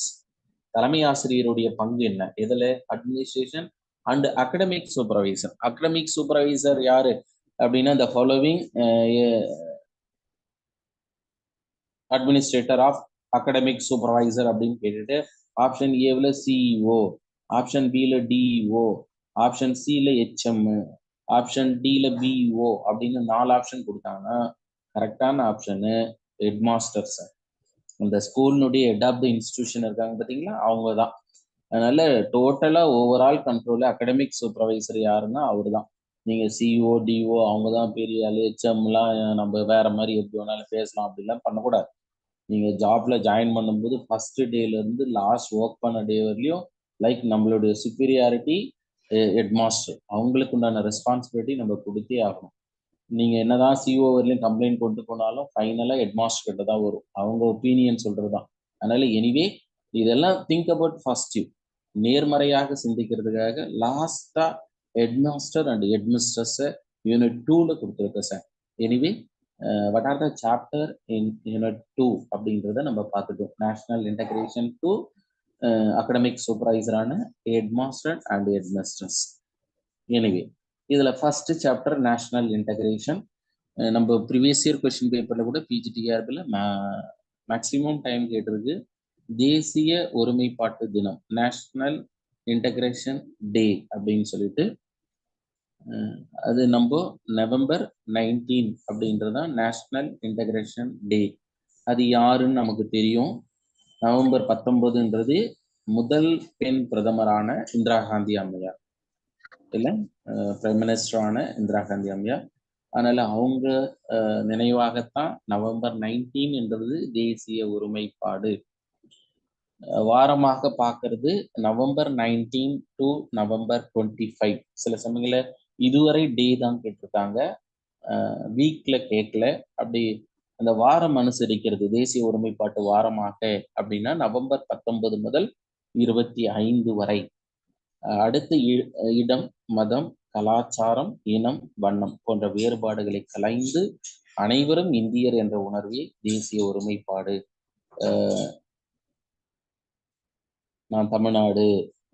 தலைமை ஆசிரியருடைய பங்கு என்ன? இதுல administration and academic supervisor. Academic supervisor யாரு அப்படின்னா the following administrator of academic supervisor அப்படின்னு கேட்டுட்டு ஆப்ஷன் ஏவில் சிஇஓ, ஆப்ஷன் பியில் டிஇஓ, ஆப்ஷன் சியில் ஹெச்எம், ஆப்ஷன் டியில் பிஇஓ அப்படின்னு 4 ஆப்ஷன் கொடுத்தாங்கன்னா கரெக்டான ஆப்ஷனு ஹெட்மாஸ்டர் சார். இந்த ஸ்கூலினுடைய ஹெட் ஆஃப் த இன்ஸ்டிடியூஷன் இருக்காங்க பார்த்தீங்களா, அவங்க தான். அதனால டோட்டலாக ஓவரால் கண்ட்ரோல் அகடமிக் சூப்பர்வைசர் யாருன்னா அவர் தான். நீங்கள் சிஓ டிஓ அவங்க தான் பெரிய ஆள், ஹெச்எம்லாம் நம்ம வேற மாதிரி எப்படி வேணாலும் பேசலாம் அப்படிலாம் பண்ணக்கூடாது. நீங்கள் ஜாப்ல ஜாயின் பண்ணும்போது ஃபர்ஸ்ட் டேலேருந்து லாஸ்ட் ஒர்க் பண்ண டே வரலையும் லைக் நம்மளுடைய சுப்பீரியாரிட்டி ஹெட்மாஸ்டர், அவங்களுக்கு உண்டான ரெஸ்பான்சிபிலிட்டி நம்ம கொடுத்தே ஆகணும். நீங்கள் என்னதான் சிஓ வரலையும் கம்ப்ளைண்ட் கொண்டு போனாலும் ஃபைனலாக ஹெட்மாஸ்டர் கிட்ட தான் வரும், அவங்க ஒப்பீனியன் சொல்கிறது தான். அதனால எனிவே இதெல்லாம் திங்க் அபவுட் பாசிட்டிவ், நேர்மறையாக சிந்திக்கிறதுக்காக லாஸ்டா ஹெட்மாஸ்டர் அண்ட் ஹெட்மிஸ்ட்ரஸை யூனிட் 2ல கொடுத்துருக்கேன் sir. Anyway what are the chapter in unit 2 அப்படின்றத நம்ம பார்த்துட்டோம். நேஷனல் இன்டகிரேஷன் டு அகடமிக் சூப்பர்வைசரான ஹெட்மாஸ்டர் அண்ட் ஹெட்மிஸ்ட்ரஸ். எனிவே இதுல ஃபர்ஸ்ட் சாப்டர் நேஷனல் இன்டகிரேஷன். நம்ம ப்ரீவியஸ் இயர் கொஸ்டின் பேப்பர்ல கூட பிஜிடிஆர்பில் மேக்சிமம் டைம் கேட்டிருக்கு தேசிய ஒருமைப்பாட்டு தினம், நேஷனல் இன்டகிரேஷன் டே அப்படின்னு சொல்லிட்டு. அது நம்ம நவம்பர் 19 அப்படின்றதான் நேஷனல் இன்டகிரேஷன் டே. அது யாருன்னு நமக்கு தெரியும். நவம்பர் 19ன்றது முதல் பெண் பிரதமரான இந்திரா காந்தி அம்மையார், இல்லை பிரைம் மினிஸ்டரான இந்திரா காந்தி அம்மையார். அதனால அவங்க நினைவாகத்தான் நவம்பர் 19 என்றது தேசிய ஒருமைப்பாடு வாரமாக பார்க்கறது. November 19 to November 25. சில சமயங்கள இதுவரை டே தான் கேட்டிருக்காங்க, வீக்ல கேட்கல. அப்படி அந்த வாரம் அனுசரிக்கிறது தேசிய ஒருமைப்பாட்டு வாரமாக அப்படின்னா நவம்பர் 19 முதல் 25 வரை. அடுத்து இடம், மதம், கலாச்சாரம், இனம், வண்ணம் போன்ற வேறுபாடுகளை கலைந்து அனைவரும் இந்தியர் என்ற உணர்வே தேசிய ஒருமைப்பாடு. நான் தமிழ்நாடு,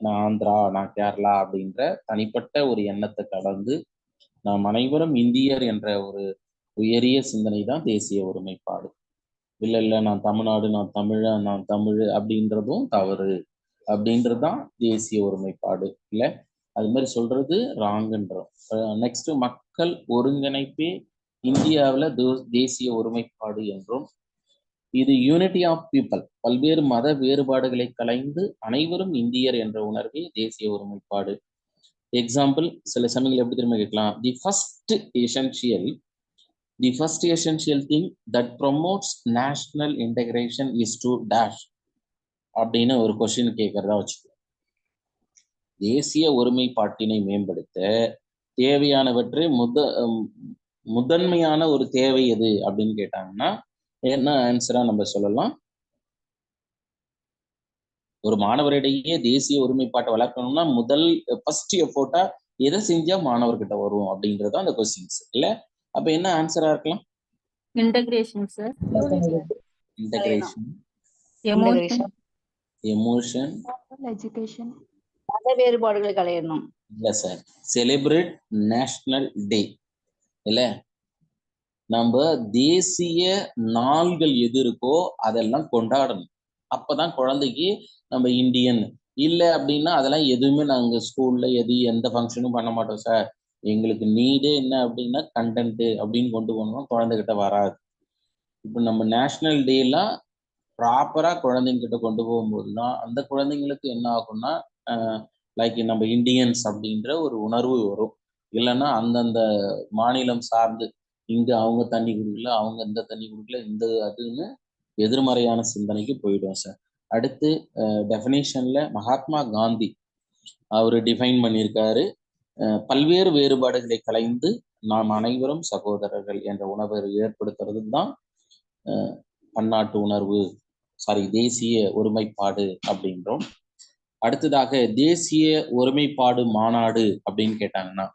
நான் ஆந்திரா, நான் கேரளா அப்படின்ற தனிப்பட்ட ஒரு எண்ணத்தை கடந்து நாம் அனைவரும் இந்தியர் என்ற ஒரு உயரிய சிந்தனை தான் தேசிய ஒருமைப்பாடு. இல்லை நான் தமிழ்நாடு, நான் தமிழ் அப்படின்றதும் தவறு அப்படின்றதுதான் தேசிய ஒருமைப்பாடு. இல்லை அது மாதிரி சொல்றது ராங்குன்றோம். நெக்ஸ்ட் மக்கள் ஒருங்கிணைப்பே இந்தியாவில் தேசிய ஒருமைப்பாடு என்றும், இது யூனிட்டி ஆஃப் பீப்பிள், பல்வேறு மத வேறுபாடுகளை கலைந்து அனைவரும் இந்தியர் என்ற உணர்வே தேசிய ஒருமைப்பாடு. எக்ஸாம்பிள் சில சமயங்கள் எப்படி திரும்ப கேட்கலாம், the first essential thing that promotes national integration is to dash அப்படின்னு ஒரு கொஸ்டின் கேட்கறதா வச்சுக்கோ. தேசிய ஒருமைப்பாட்டினை மேம்படுத்த தேவையானவற்றை முதன்மையான ஒரு தேவை எது அப்படின்னு கேட்டாங்கன்னா என்ன ஆன்சரா நம்ம சொல்லலாம்? ஒரு மாணவரிடையே தேசிய ஒருமைப்பாட்டை வளர்க்கணும்னா முதல் ஃபர்ஸ்ட் எஃபோர்ட்டா எதை செஞ்சா மாணவர்கிட்ட வரும் அப்படின்றது அந்த கொஸ்டின்ஸ் இல்ல. அப்ப என்ன ஆன்சரா இருக்கலாம்? Integration sir. Integration, emotion, education, மத வேறுபாடுகளை களையணும். இல்ல சார், செலிப்ரேட் நேஷனல் டே. இல்ல நம்ம தேசிய நாள்கள் எது இருக்கோ அதெல்லாம் கொண்டாடணும். அப்பதான் குழந்தைக்கு நம்ம இந்தியன். இல்லை அப்படின்னா அதெல்லாம் எதுவுமே நாங்க ஸ்கூல்ல எந்த ஃபங்க்ஷனும் பண்ண மாட்டோம் சார், எங்களுக்கு நீடே என்ன அப்படின்னா கண்டென்ட் அப்படின்னு கொண்டு போனோம்னா குழந்தைகிட்ட வராது. இப்போ நம்ம நேஷனல் டேலாம் ப்ராப்பரா குழந்தைங்கிட்ட கொண்டு போகும்போது தான் அந்த குழந்தைங்களுக்கு என்ன ஆகும்னா லைக் நம்ம இந்தியன்ஸ் அப்படின்ற ஒரு உணர்வு வரும். இல்லைன்னா அந்தந்த மாநிலம் சார்ந்து இங்க அவங்க தண்ணி குடிக்கல, அவங்க இந்த தண்ணி குடிக்கல, இந்த அதுன்னு எதிர்மறையான சிந்தனைக்கு போயிடும் சார். அடுத்து டெஃபினேஷன்ல மகாத்மா காந்தி அவர் டிஃபைன் பண்ணியிருக்காரு, பல்வேறு வேறுபாடுகளை கலைந்து நாம் அனைவரும் சகோதரர்கள் என்ற உணர்வை ஏற்படுத்துறது தான் பன்னாட்டு உணர்வு, தேசிய ஒருமைப்பாடு அப்படின்றோம். அடுத்ததாக தேசிய ஒருமைப்பாடு மாநாடு அப்படின்னு கேட்டாங்கன்னா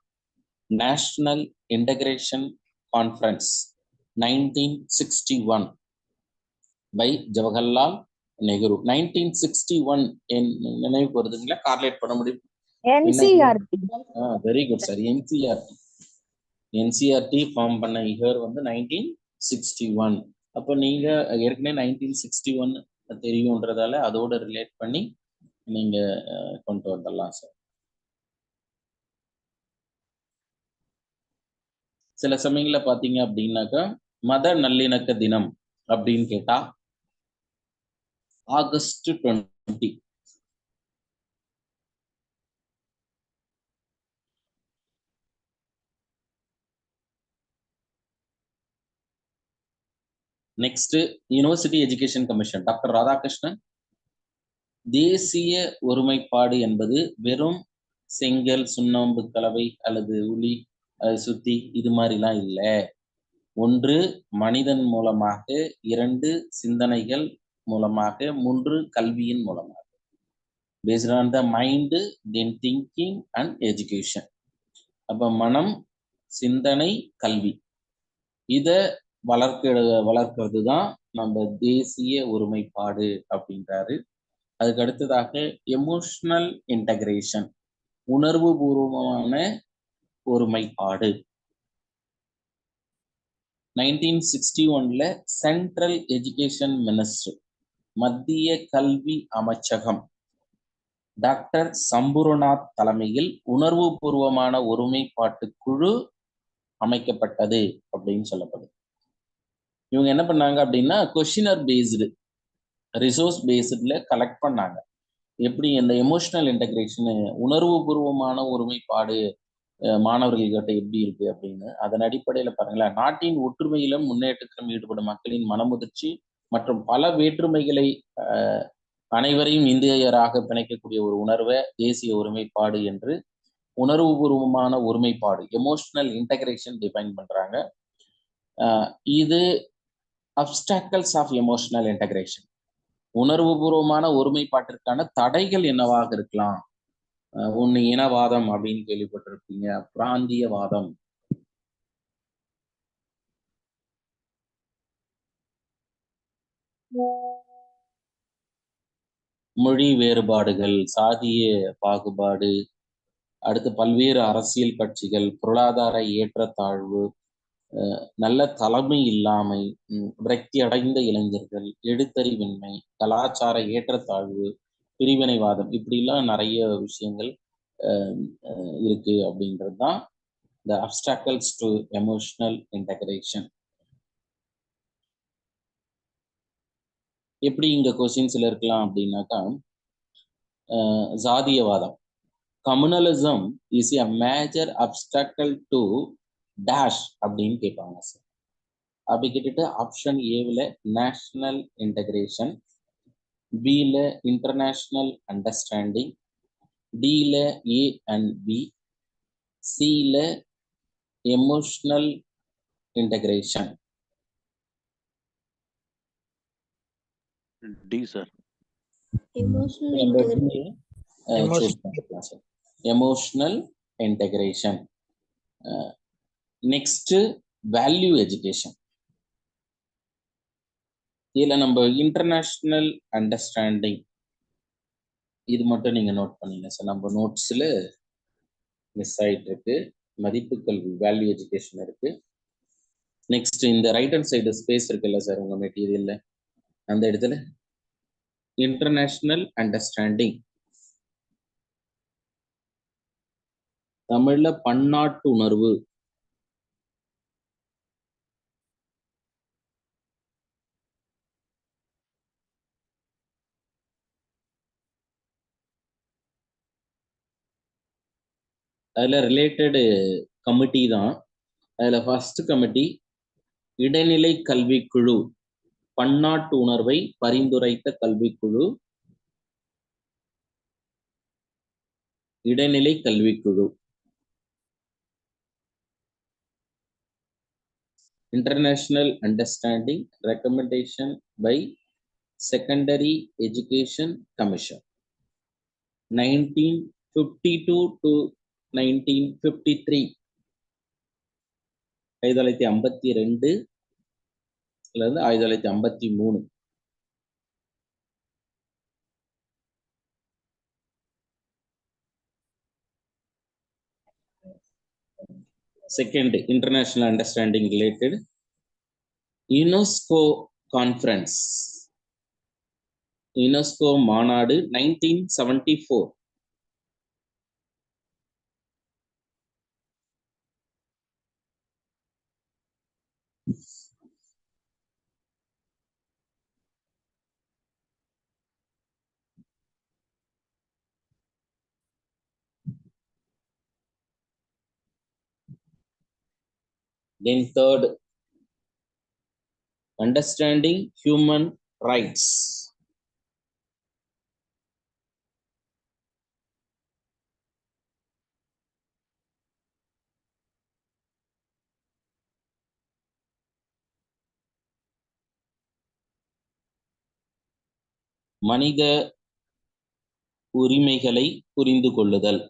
national integration conference 1961 by Jawaharlal Nehru. 1961 நினைவுக்கு வருதுங்களா? கார்லேட் பண்ண முடியும்? Very good sir. NCERT form பண்ண இயர் வந்து 1961. அப்போ நீங்க ஏற்கனவே 1961 தெரியும்ன்றதால அதோட ரிலேட் பண்ணி நீங்க கொண்டு வந்துடலாம் சார். சில சமயங்கள்ல பாத்தீங்க அப்படின்னாக்கா மத நல்லிணக்க தினம் அப்படின்னு கேட்டா August 20. Next university education commission doctor Radhakrishnan, தேசிய ஒருமைப்பாடு என்பது வெறும் செங்கல், சுண்ணாம்பு கலவை அல்லது உளி சுத்தி இது மாதிரிலாம் இல்லை. ஒன்று மனிதன் மூலமாக, 2 சிந்தனைகள் மூலமாக, 3 கல்வியின் மூலமாக. Paste on the mind, then thinking and education. அப்ப மனம், சிந்தனை, கல்வி இதை வளர்க்கிறது தான் நம்ம தேசிய ஒருமைப்பாடு அப்படின்றாரு. அதுக்கு அடுத்ததாக எமோஷனல் இன்டகிரேஷன், உணர்வு பூர்வமான ஒருமைப்பாடு. 1961 சென்ட்ரல் எஜுகேஷன் மினிஸ்டர், மத்திய கல்வி அமைச்சகம் டாக்டர் சம்பூர்நாத் தலைமையில் உணர்வு பூர்வமான ஒருமைப்பாட்டு குழு அமைக்கப்பட்டது அப்படின்னு சொல்லப்படுது. இவங்க என்ன பண்ணாங்க அப்படின்னா கொஸ்டினர் பேஸ்டு, ரிசோர்ஸ் பேஸ்டுல கலெக்ட் பண்ணாங்க. எப்படி இந்த எமோஷனல் இன்டகிரேஷன், உணர்வு பூர்வமான ஒருமைப்பாடு மாணவர்கள்கிட்ட எப்படி இருக்கு அப்படின்னு. அதன் அடிப்படையில பாருங்களேன், நாட்டின் ஒற்றுமையிலும் முன்னேற்றத்திலும் ஈடுபடும் மக்களின் மனமுதிர்ச்சி மற்றும் பல வேற்றுமைகளை அனைவரையும் இந்தியராக பிணைக்கக்கூடிய ஒரு உணர்வை தேசிய ஒருமைப்பாடு என்று உணர்வுபூர்வமான ஒருமைப்பாடு, எமோஷனல் இன்டகிரேஷன் டிஃபைன் பண்றாங்க. இது அப்டாக்கிள்ஸ் ஆஃப் எமோஷனல் இன்டகிரேஷன், உணர்வுபூர்வமான ஒருமைப்பாட்டிற்கான தடைகள் என்னவாக இருக்கலாம் ஒண்ணு இனவாதம் அப்படின்னு கேள்விப்பட்டிருப்பீங்க, பிராந்தியவாதம். மொழி வேறுபாடுகள், சாதிய பாகுபாடு, அடுத்து பல்வேறு அரசியல் கட்சிகள், பொருளாதார ஏற்றத்தாழ்வு, நல்ல தலைமை இல்லாமை, விரக்தி அடைந்த இளைஞர்கள், எழுத்தறிவின்மை, கலாச்சார ஏற்றத்தாழ்வு, பிரிவினைவாதம், இப்படிலாம் நிறைய விஷயங்கள் இருக்கு அப்படின்றது தான் இந்த அப்ஸ்டாக்கல்ஸ் டு எமோஷனல் இன்டகிரேஷன். எப்படி இங்க கொஸ்டின்ஸ்ல இருக்கலாம் அப்படின்னாக்கா, சாதியவாதம், communalism is a major obstacle to dash அப்படின்னு கேட்பாங்க சார். அப்படி கேட்டுட்டு ஆப்ஷன் ஏவில் நேஷனல் இன்டகிரேஷன், பியில் இன்டர்நேஷ்னல் அண்டர்ஸ்டாண்டிங், டியில் ஏ அண்ட் பி, சியில் emotional integration. D sir. Emotional integration. Next value education. இதுல நம்ம இன்டர்நேஷ்னல் அண்டர்ஸ்டாண்டிங் இது மட்டும் நீங்க நோட் பண்ணீங்க சார். நம்ம நோட்ஸ்ல மிஸ் ஆயிட்டு இருக்கு. மதிப்பு கல்வி வேல்யூ எஜுகேஷன் இருக்கு. நெக்ஸ்ட் இந்த ரைட் ஹேண்ட் சைடு ஸ்பேஸ் இருக்குல்ல சார் உங்க மெட்டீரியல்ல, அந்த இடத்துல இன்டர்நேஷ்னல் அண்டர்ஸ்டாண்டிங், தமிழ்ல பன்னாட்டு உணர்வு, அதில் ரிலேட்டடு கமிட்டி தான். அதில் ஃபர்ஸ்ட் கமிட்டி இடைநிலை கல்விக்குழு, பன்னாட்டு உணர்வை பரிந்துரைத்த கல்விக்குழு, இடைநிலை கல்விக்குழு. International understanding recommendation by secondary education commission 1952 to 1953, 1952 இருந்து 1953. Second, international understanding related UNESCO conference, UNESCO மாநாடு 1974. Then third, understanding human rights. மனித உரிமைகளை புரிந்து கொள்ளுதல்.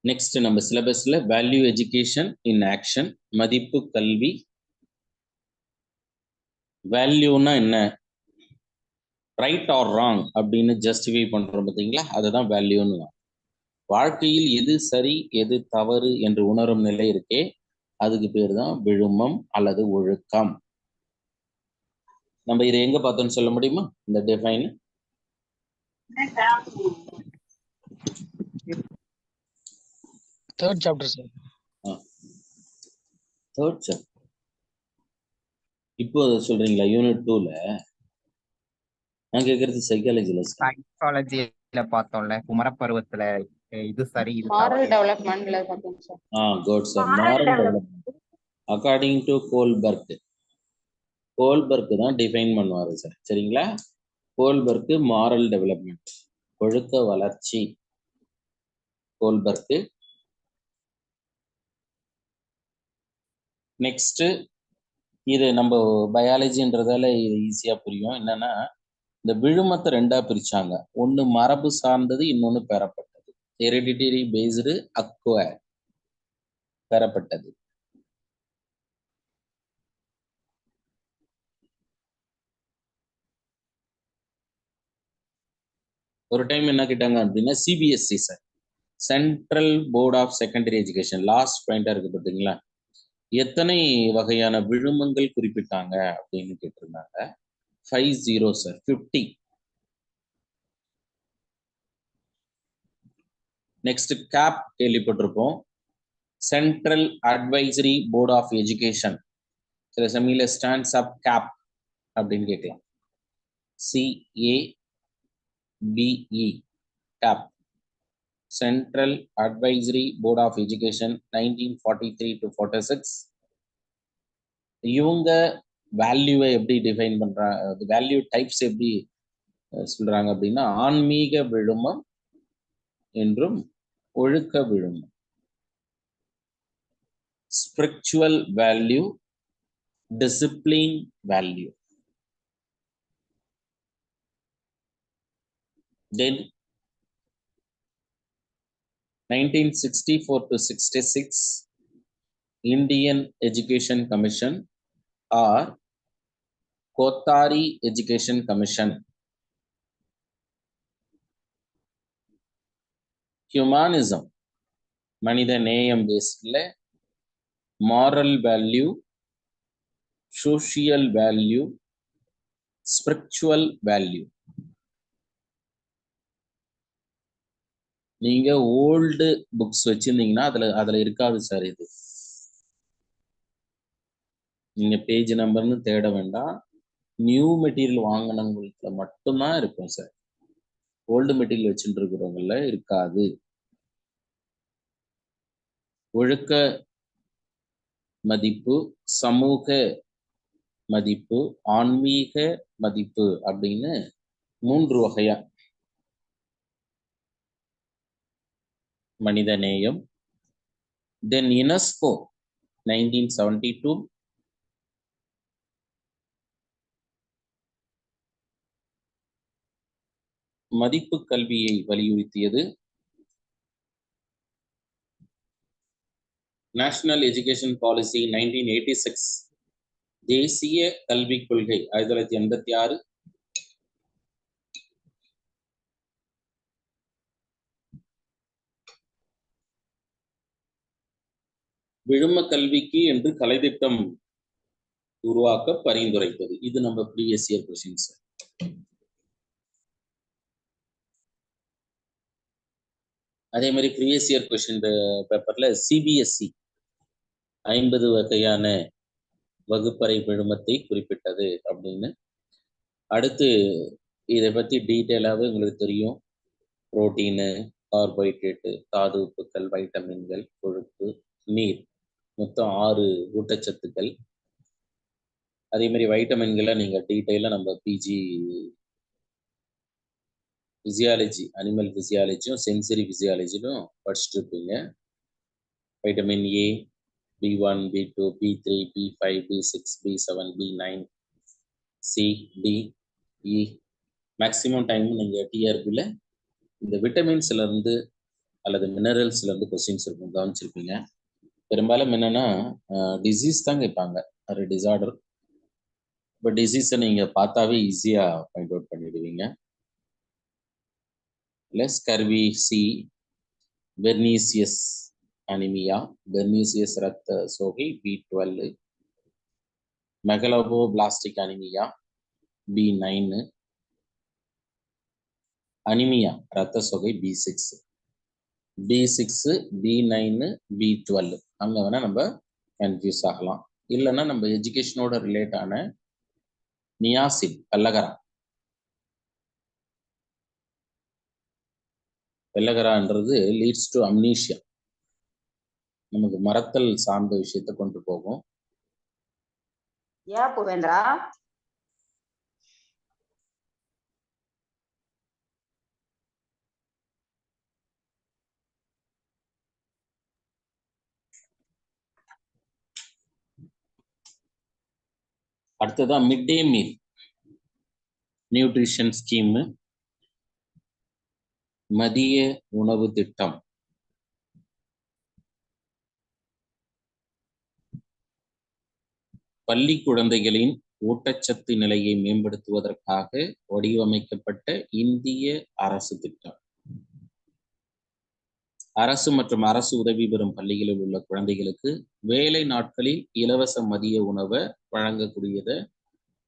நெக்ஸ்ட் நம்ம சிலபஸ்ல வேல்யூ எஜுகேஷன் இன் ஆக்ஷன், மதிப்பு கல்வி. வேல்யூனா என்ன, ரைட் ஆர் ராங் அப்படின்னு ஜஸ்டிஃபை பண்றோம் பார்த்தீங்களா, அதுதான் வேல்யூன்னு. வாழ்க்கையில் எது சரி எது தவறு என்று உணரும் நிலை இருக்கே, அதுக்கு பேர் தான் விழுமம் அல்லது ஒழுக்கம். நம்ம இதை எங்க பார்த்தோம்னு சொல்ல முடியுமா இந்த define? Third chapter sir. Third chapter. இப்போ சொல்றீங்களா யூனிட் 2ல? நான் கேக்குறது சைக்காலஜில. சைக்காலஜில பார்த்தோம்ல, குமரப்பருவத்துல இது சரி இது moral developmentல பார்த்தோம் sir. Good sir. moral development according to Goldberg. Goldberg தான் டிஃபைன் பண்ணுவாரு சார், சரிங்களா? கோல்பர்க் moral development, ஒழுக்க வளர்ச்சி. கோல்பர்க் நெக்ஸ்ட் இது நம்ம பயாலஜின்றதால இது ஈஸியா புரியும். என்னன்னா இந்த விழுமத்தை ரெண்டா பிரிச்சாங்க. ஒன்னு மரபு சார்ந்தது, இன்னொன்னு பெறப்பட்டது. ஹெரிடிட்டரி பேஸ்டு, அக்வயர் பெறப்பட்டது. ஒரு டைம் என்ன கேட்டாங்க அப்படின்னா CBSE sir, central board of secondary education, last பாயிண்டா இருக்கு பார்த்தீங்களா, எத்தனை வகையான விழுமங்கள் குறிப்பிட்டாங்க அப்படின்னு கேட்டிருந்தாங்க. 50 சார், 50. நெக்ஸ்ட் கேப் கேள்விப்பட்டிருப்போம், central advisory board of education. சில சமயங்கள ஸ்டாண்ட்ஸ் அப் கேப் அப்படின்னு கேட்கலாம். CABE CABE, central advisory board of education 1943 to 46. இவங்க வேல்யூவை எப்படி டிஃபைன் பண்றாங்க, வேல்யூ டைப்ஸ் எப்படி சொல்றாங்க அப்படின்னா ஆன்மீக விழுமம் என்றும் ஒழுக்க விழுமம், spiritual value, discipline value. Then 1964 to 66 Indian Education Commission or Kothari Education Commission. Humanism, மனித நேயம் பேஸ்ல moral value, social value, spiritual value. நீங்க ஓல்டு புக்ஸ் வச்சிருந்தீங்கன்னா அதுல இருக்காது சார். இது நீங்க பேஜ் நம்பர்னு தேட வேண்டாம், நியூ மெட்டீரியல் வாங்கினவங்களுக்கு மட்டும்தான் இருக்கும் சார். ஓல்டு மெட்டீரியல் வச்சுட்டு இருக்கிறவங்கள இருக்காது. ஒழுக்க மதிப்பு, சமூக மதிப்பு, ஆன்மீக மதிப்பு அப்படின்னு 3 வகையா. மனித நேயம். தென் யுனெஸ்கோ 1972 மதிப்பு கல்வியை வலியுறுத்தியது. நேஷனல் எஜுகேஷன் பாலிசி 1986, தேசிய கல்விக் கொள்கை 1986. விழும கல்விக்கு என்று கலைத்திட்டம் உருவாக்க பரிந்துரைத்தது. இது நம்ம ப்ரீவியஸ் இயர் கொஸ்டின்ஸ். அதே மாதிரி ப்ரீவியஸ் இயர் கொஸ்டின் பேப்பர்ல சிபிஎஸ்இ 50 வகையான வகுப்பறை விழுமத்தை குறிப்பிட்டது அப்படின்னு. அடுத்து இதை பத்தி டீட்டெயிலாகவே உங்களுக்கு தெரியும். புரோட்டீனு, கார்போஹைட்ரேட்டு, தாது உப்புக்கள், வைட்டமின்கள், கொழுப்பு, நீர், மொத்தம் 6 ஊட்டச்சத்துக்கள். அதே மாதிரி வைட்டமின்களை நீங்க டீட்டெயிலாக நம்ம பிஜி பிசியாலஜி, அனிமல் பிசியாலஜியும் சென்சரி பிசியாலஜிலும் படிச்சுட்டு இருப்பீங்க. Vitamin A, B1, B2, B3, B5, B6, B7, B9, C, D, E. Maximum time நீங்கள் டிஆர்பியில் இந்த விட்டமின்ஸ்ல இருந்து அல்லது மினரல்ஸ்ல இருந்து கொஸ்டின்ஸ் இருக்கும், கவனிச்சிருப்பீங்க. பெரும்பாலும் என்னன்னா டிசீஸ் தான் கேட்பாங்க, ஒரு டிசார்டர். இப்போ டிசீஸை நீங்கள் பார்த்தாவே ஈஸியாக ஃபைண்ட் அவுட் பண்ணிடுவீங்க. Scurvy C, pernicious anaemia, pernicious ரத்த சோகை B12, மெகலோபிளாஸ்டிக் அனிமியா B9, அனிமியா ரத்த சோகை B6, B9, B12. அங்கே வேணால் நம்ம கன்ஃபியூஸ் ஆகலாம். இல்லைன்னா நம்ம எஜுகேஷனோட ரிலேட் ஆன நியாசின், பெல்லகரா. பெல்லகரான்றது லீட்ஸ் டு அம்னீஷியா, நமக்கு மறத்தல் சார்ந்த விஷயத்தை கொண்டு போகும். ஏன் புவேந்திரா? அடுத்ததான் mid day meal nutrition scheme, மதிய உணவு திட்டம். பள்ளி குழந்தைகளின் ஊட்டச்சத்து நிலையை மேம்படுத்துவதற்காக வடிவமைக்கப்பட்ட இந்திய அரசு திட்டம். அரசு மற்றும் அரசு உதவி பெறும் பள்ளிகளில் உள்ள குழந்தைகளுக்கு வேலை நாட்களில் இலவச மதிய உணவை வழங்கக்கூடியதை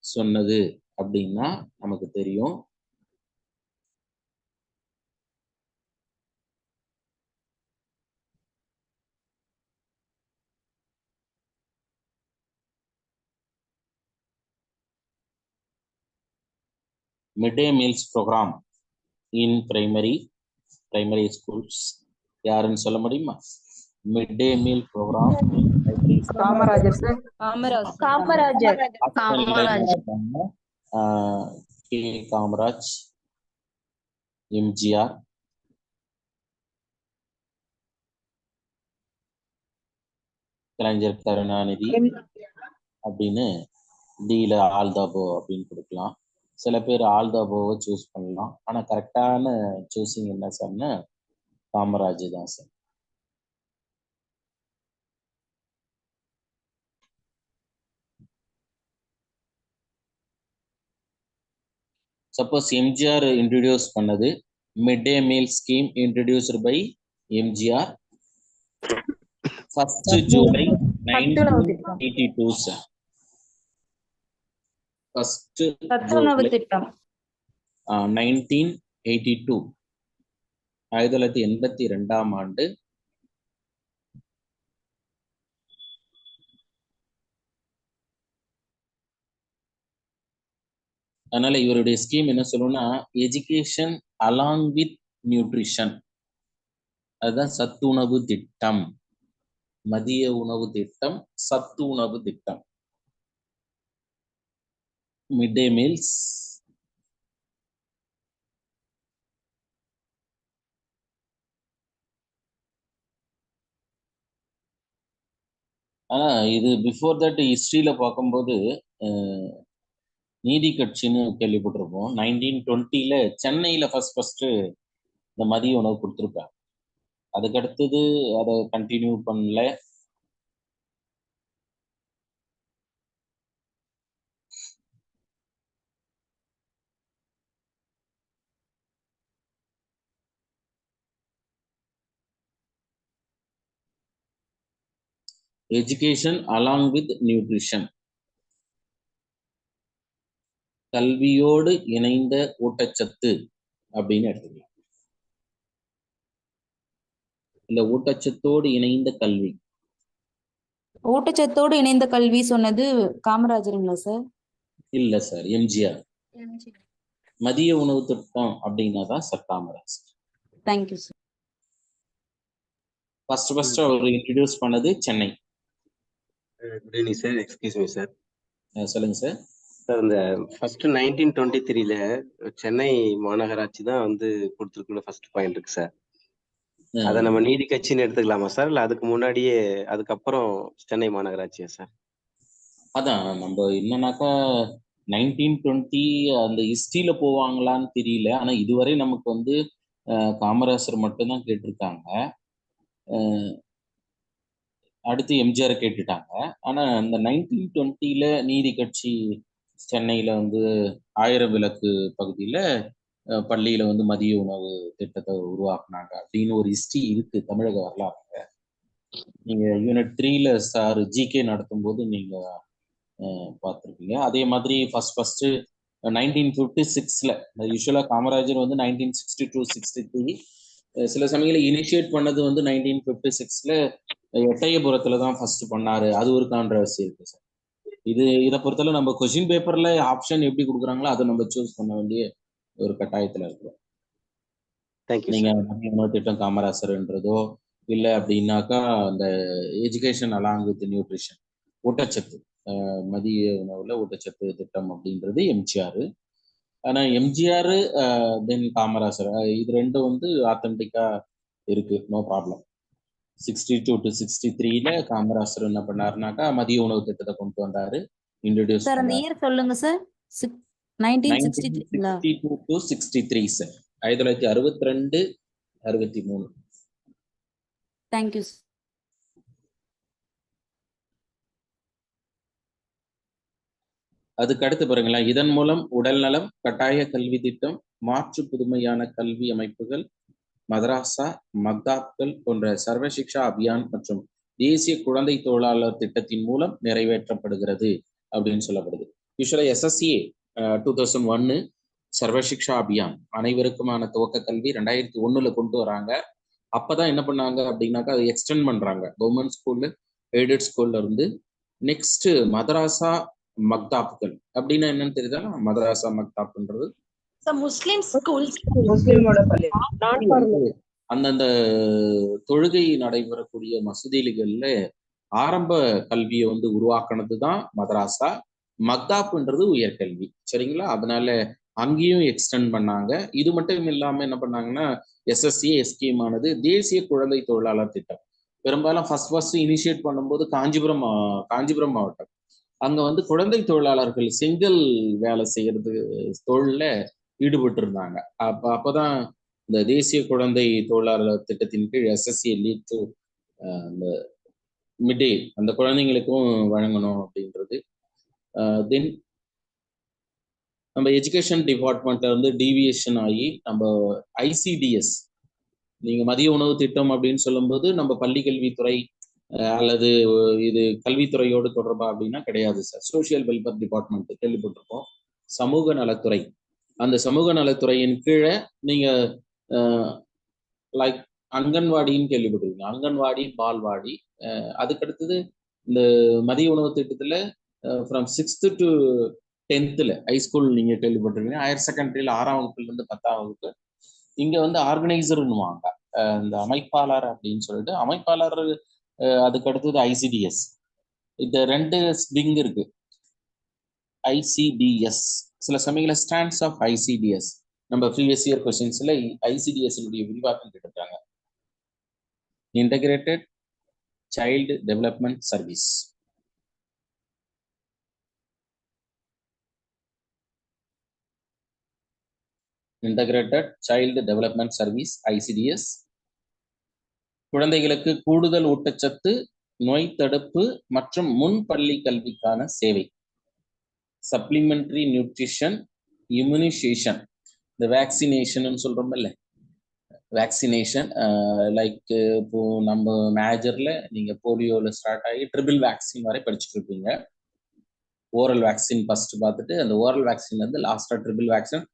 சொன்னது அப்படின்னா நமக்கு தெரியும். Mid day meals program in primary schools. யாருன்னு சொல்ல முடியுமா? Mid day meal program Kamarajar sir. Kamarajar. K Kamaraj, MGR, Kalaignar Karunanidhi அப்படின்னு டில ஆல்தாபோ அப்படின்னு கொடுக்கலாம். சில பேர் ஆல்தாபோவை சூஸ் பண்ணலாம். ஆனா கரெக்டான சூஸிங் என்ன சார்னா காமராஜ் தான் சார். சப்போஸ் எம்ஜிஆர் இன்ட்ரடியூஸ் பண்ணது mid day meal scheme introduced by MGR 1st July 1982 sir. 1st July 1982 1982 ஆண்டு அதனால இவருடைய ஸ்கீம் என்ன சொல்லணும்னா எஜுகேஷன் அலாங் வித் நியூட்ரிஷன். அதுதான் சத்துணவு திட்டம், மதிய உணவு திட்டம், சத்து உணவு திட்டம், மிட் டே மீல்ஸ். ஆனா இது பிஃபோர் தட் ஹிஸ்டரியில பார்க்கும்போது நீதி கட்சின்னு கேள்விப்பட்டிருப்போம். 1920 சென்னையில ஃபர்ஸ்ட் இந்த மதிய உணவு கொடுத்துருப்பாங்க. அதுக்கு அடுத்தது அதை கண்டினியூ பண்ணல. எஜுகேஷன் அலாங் வித் நியூட்ரிஷன், கல்வியோடு இணைந்த ஊட்டச்சத்து அப்படின்னு எடுத்துக்கலாம். இல்ல ஊட்டச்சத்தோடு இணைந்த கல்வி. ஊட்டச்சத்தோடு இணைந்த கல்வி சொன்னது காமராஜருங்களா சார்? இல்ல சார், எம்ஜிஆர். மதிய உணவு திட்டம் அப்படின்னா தான் sir Kamaraj. Thank you sir. First அவர் இன்ட்ரடியூஸ் பண்ணது Chennai. Good evening sir. Excuse me sir. சொல்லுங்க சார். சார் இந்த ஃபர்ஸ்ட் 1923 சென்னை மாநகராட்சி தான் வந்து கொடுத்துருக்குள்ள ஃபர்ஸ்ட் பாயிண்ட் இருக்கு சார். அதை நம்ம நீதி கட்சின்னு எடுத்துக்கலாமா சார், இல்ல அதுக்கு முன்னாடியே அதுக்கப்புறம் சென்னை மாநகராட்சியா சார்? அதான் நம்ம என்னன்னாக்கா 1920 அந்த ஹிஸ்டரியில போவாங்களான்னு தெரியல. ஆனா இதுவரை நமக்கு வந்து காமராஜர் மட்டும்தான் கேட்டிருக்காங்க. அடுத்து எம்ஜிஆர் கேட்டுட்டாங்க. ஆனா இந்த 1920 நீதி கட்சி சென்னையில வந்து 1000 விளக்கு பகுதியில பள்ளியில வந்து மதிய உணவு திட்டத்தை உருவாக்குனாங்க அப்படின்னு ஒரு ஹிஸ்டரி இருக்கு தமிழக வரலாறுல. நீங்க யூனிட் 3ல சார் ஜிகே நடத்தும் போது நீங்க பார்த்துருப்பீங்க. அதே மாதிரி ஃபர்ஸ்ட் 1956ல யூஸ்வலா காமராஜர் வந்து 1962-63 சில சமயங்களில் இனிஷியேட் பண்ணது வந்து 1956ல எட்டயபுரத்துல தான் ஃபர்ஸ்ட் பண்ணாரு. அது ஒரு கான்ட்ரவர்சி இருக்கு சார். இதை பொறுத்தவரை நம்ம கொஸ்டின் பேப்பர்ல ஆப்ஷன் எப்படி கொடுக்குறாங்களோ அதை நம்ம சூஸ் பண்ண வேண்டிய ஒரு கட்டாயத்துல இருக்கிறோம். நீங்க மதிய உணவு திட்டம் காமராசர்ன்றதோ இல்லை அப்படின்னாக்கா அந்த எஜுகேஷன் அலாங் வித் நியூட்ரிஷன் ஊட்டச்சத்து மதிய உணவுல ஊட்டச்சத்து திட்டம் அப்படின்றது எம்ஜிஆர். ஆனா எம்ஜிஆர் தென் காமராசர் இது ரெண்டும் வந்து ஆத்தென்டிக்கா இருக்கு, நோ ப்ராப்ளம். 62-63ல காமராசர் என்ன பண்ணாருனாக்கா மதிய உணவு திட்டத்தை கொண்டு வந்தாரு. இன்ட்ரோடியூஸ் சார் அந்த பண்ணார். இயர் சொல்லுங்க சார். 1963ங்களா? 1962 to 63 sir. 1962 63. தேங்க்யூ. அதுக்கு அடுத்து பாருங்களேன், இதன் மூலம் உடல்நலம், கட்டாய கல்வி திட்டம், மாற்று புதுமையான கல்வி அமைப்புகள், மதராசா, மக்தாப்கள் போன்ற சர்வ சிக்ஷா அபியான் மற்றும் தேசிய குழந்தை தொழிலாளர் திட்டத்தின் மூலம் நிறைவேற்றப்படுகிறது அப்படின்னு சொல்லப்படுது. யூஸ்வலா SSCA 2001 சர்வ சிக்ஷா அபியான் அனைவருக்குமான துவக்க கல்வி 2001 கொண்டு வராங்க. அப்பதான் என்ன பண்ணாங்க அப்படின்னாக்கா அதை எக்ஸ்டெண்ட் பண்றாங்க. கவர்மெண்ட் ஸ்கூல்ல, எய்டட் ஸ்கூல்ல இருந்து நெக்ஸ்ட் மதராசா மக்தாப்கள் அப்படின்னா என்னன்னு தெரியுதா? மதராசா மக்தாப்ன்றது முஸ்லிம் ஸ்கூல்ஸ் முஸ்லிமோட பள்ளி அந்தந்த தொழுகை நடைபெறக்கூடிய மசூதிகள்ல ஆரம்ப கல்வியை வந்து உருவாக்குனது தான் மதராசா. மக்தாப்ன்றது உயர்கல்வி. சரிங்களா? அதனால அங்கேயும் எக்ஸ்டெண்ட் பண்ணாங்க. இது மட்டும் இல்லாம என்ன பண்ணாங்கன்னா SSCA ஸ்கீம் ஆனது தேசிய குழந்தை தொழிலாளர் திட்டம். பெரும்பாலும் ஃபர்ஸ்ட் இனிஷியேட் பண்ணும்போது காஞ்சிபுரம் மாவட்டம் அங்க வந்து குழந்தை தொழிலாளர்கள் செங்கல் வேலை செய்யறது தொழில ஈடுபட்டு இருந்தாங்க. அப்பதான் இந்த தேசிய குழந்தை தொழிலாளர் திட்டத்தின் கீழ் SSCA லீட் டு அந்த மிட்டே அந்த குழந்தைங்களுக்கும் வழங்கணும் அப்படின்றது. தென் நம்ம எஜுகேஷன் டிபார்ட்மெண்ட்ல வந்து டீவியேஷன் ஆகி நம்ம ICDS, நீங்க மதிய உணவு திட்டம் அப்படின்னு சொல்லும்போது நம்ம பள்ளி கல்வித்துறை அல்லது இது கல்வித்துறையோடு தொடர்பா அப்படின்னா கிடையாது சார். சோசியல் வெல்ஃபேர் டிபார்ட்மெண்ட் கேள்விப்பட்டிருக்கோம். சமூக நலத்துறை, அந்த சமூக நலத்துறையின் கீழே நீங்க லைக் அங்கன்வாடின்னு கேள்விப்பட்டிருக்கீங்க. அங்கன்வாடி, பால்வாடி. அதுக்கடுத்தது இந்த மதிய உணவு திட்டத்துல from 6th to 10th high school நீங்க கேள்விப்பட்டிருக்கீங்க. ஹையர் செகண்டரியில 6ஆம் வகுப்புல இருந்து 10ஆம் வகுப்பு. இங்க வந்து ஆர்கனைசர்னுவாங்க, இந்த அமைப்பாளர் அப்படின்னு சொல்லிட்டு. அமைப்பாளர் அதுக்கு அடுத்தது ICDS. இந்த 2 விங் இருக்கு. ICDS சில சமயங்கள ஸ்டாண்ட்ஸ் ஆஃப் ICDS நம்ம ப்ரீவியஸ் இயர் கொஸ்டின்ஸ்ல ICDS விரிவாக்கம் கேட்டிருக்காங்க. Integrated child development service. Integrated child development service ICDS. குழந்தைகளுக்கு கூடுதல் ஊட்டச்சத்து, நோய் தடுப்பு மற்றும் முன் பள்ளி கல்விக்கான சேவை. சப்ளிமெண்டரி நியூட்ரிஷன், இம்யூனைசேஷன், இந்த வேக்சினேஷன் சொல்றோம்ல, வேக்சினேஷன் லைக் இப்போ நம்ம மேஜர்ல நீங்க போலியோல ஸ்டார்ட் ஆகி ட்ரிபிள் வேக்சின் வரை படிச்சுட்டு இருப்பீங்க. ஓரல் வேக்சின் ஃபர்ஸ்ட் பார்த்துட்டு அந்த ஓரல் வேக்சின்ல இருந்து லாஸ்டா triple vaccine,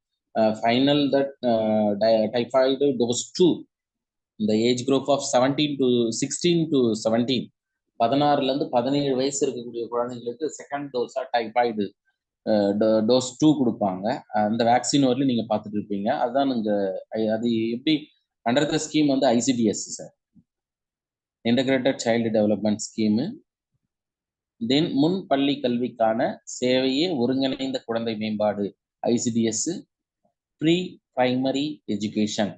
final that typhoid dose 2 இந்த ஏஜ் குரூப் ஆஃப் 16 to 17 16ல இருந்து 17 வயசு இருக்கக்கூடிய குழந்தைங்களுக்கு செகண்ட் டோஸா டைஃபாய்டு டோஸ் 2 கொடுப்பாங்க. அந்த வேக்சின் வரலையும் நீங்க பார்த்துட்டு இருப்பீங்க. அதுதான் நீங்க அது எப்படி அண்டர் த ஸ்கீம் வந்து ICDS sir, integrated child development scheme. Then முன் பள்ளி கல்விக்கான சேவையே ஒருங்கிணைந்த குழந்தை மேம்பாடு ICDS. ப்ரீ பிரைமரி எஜுகேஷன்,